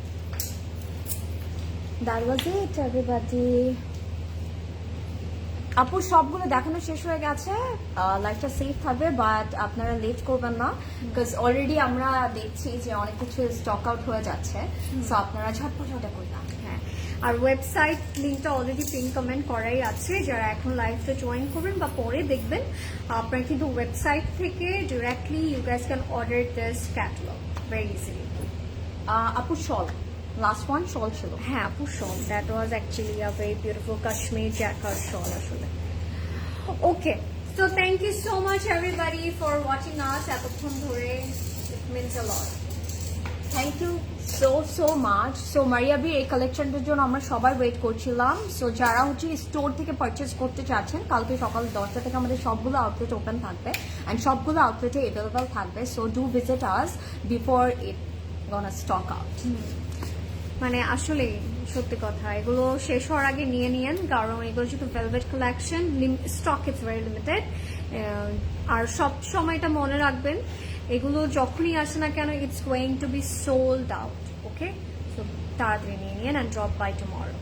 That was it everybody. আপু সবগুলো দেখানো শেষ হয়ে গেছে, লাইফটা সেফ থাকবে, বাট আপনারা লেট করবেন না, বিকজ অলরেডি আমরা দেখছি যে অনেক কিছু স্টক আউট হয়ে যাচ্ছে, সো আপনারা ঝটপট অর্ডার করবেন। হ্যাঁ, আর ওয়েবসাইট লিঙ্কটা অলরেডি পিন কমেন্ট করাই আছে, যারা এখন লাইভটা জয়েন করবেন বা পরে দেখবেন, আপনারা কিন্তু ওয়েবসাইট থেকে directly you guys can order this catalogue very easily. আপু শল, লাস্ট ওয়ান শল ছিল, হ্যাঁ আপু shawl, that was actually a very beautiful Kashmir jacquard shawl আসলে। Okay, so thank you so much everybody for watching us এতক্ষণ ধরে, it means a lot. Thank you so much. So মারিয়াবির এই কালেকশনটার জন্য আমরা সবাই ওয়েট করছিলাম। সো যারা হচ্ছে স্টোর থেকে পারচেস করতে চাচ্ছেন, কালকে সকাল 10টা থেকে আমাদের সবগুলো আউটলেট ওপেন থাকবে অ্যান্ড সবগুলো আউটলেটে অ্যাভেলেবল থাকবে। So do visit us before it gonna stock out. মানে আসলে সত্যি কথা, এগুলো শেষ হওয়ার আগে নিয়ে নিয়েন, কারণ এগুলো যেহেতু velvet collection, stock it's very limited. আর সব সময়টা মনে রাখবেন, এগুলো যখনই আসে না কেন, it's going to be sold out, okay? So তাড়াতাড়ি নিয়ে নিন and drop by tomorrow.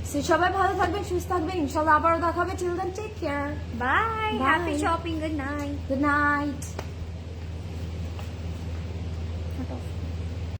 So সবাই ভালো থাকবেন, সুস্থ থাকবেন, ইনশাল্লাহ আবারও দেখা হবে। Till then take care, bye, happy shopping, good night. Good night.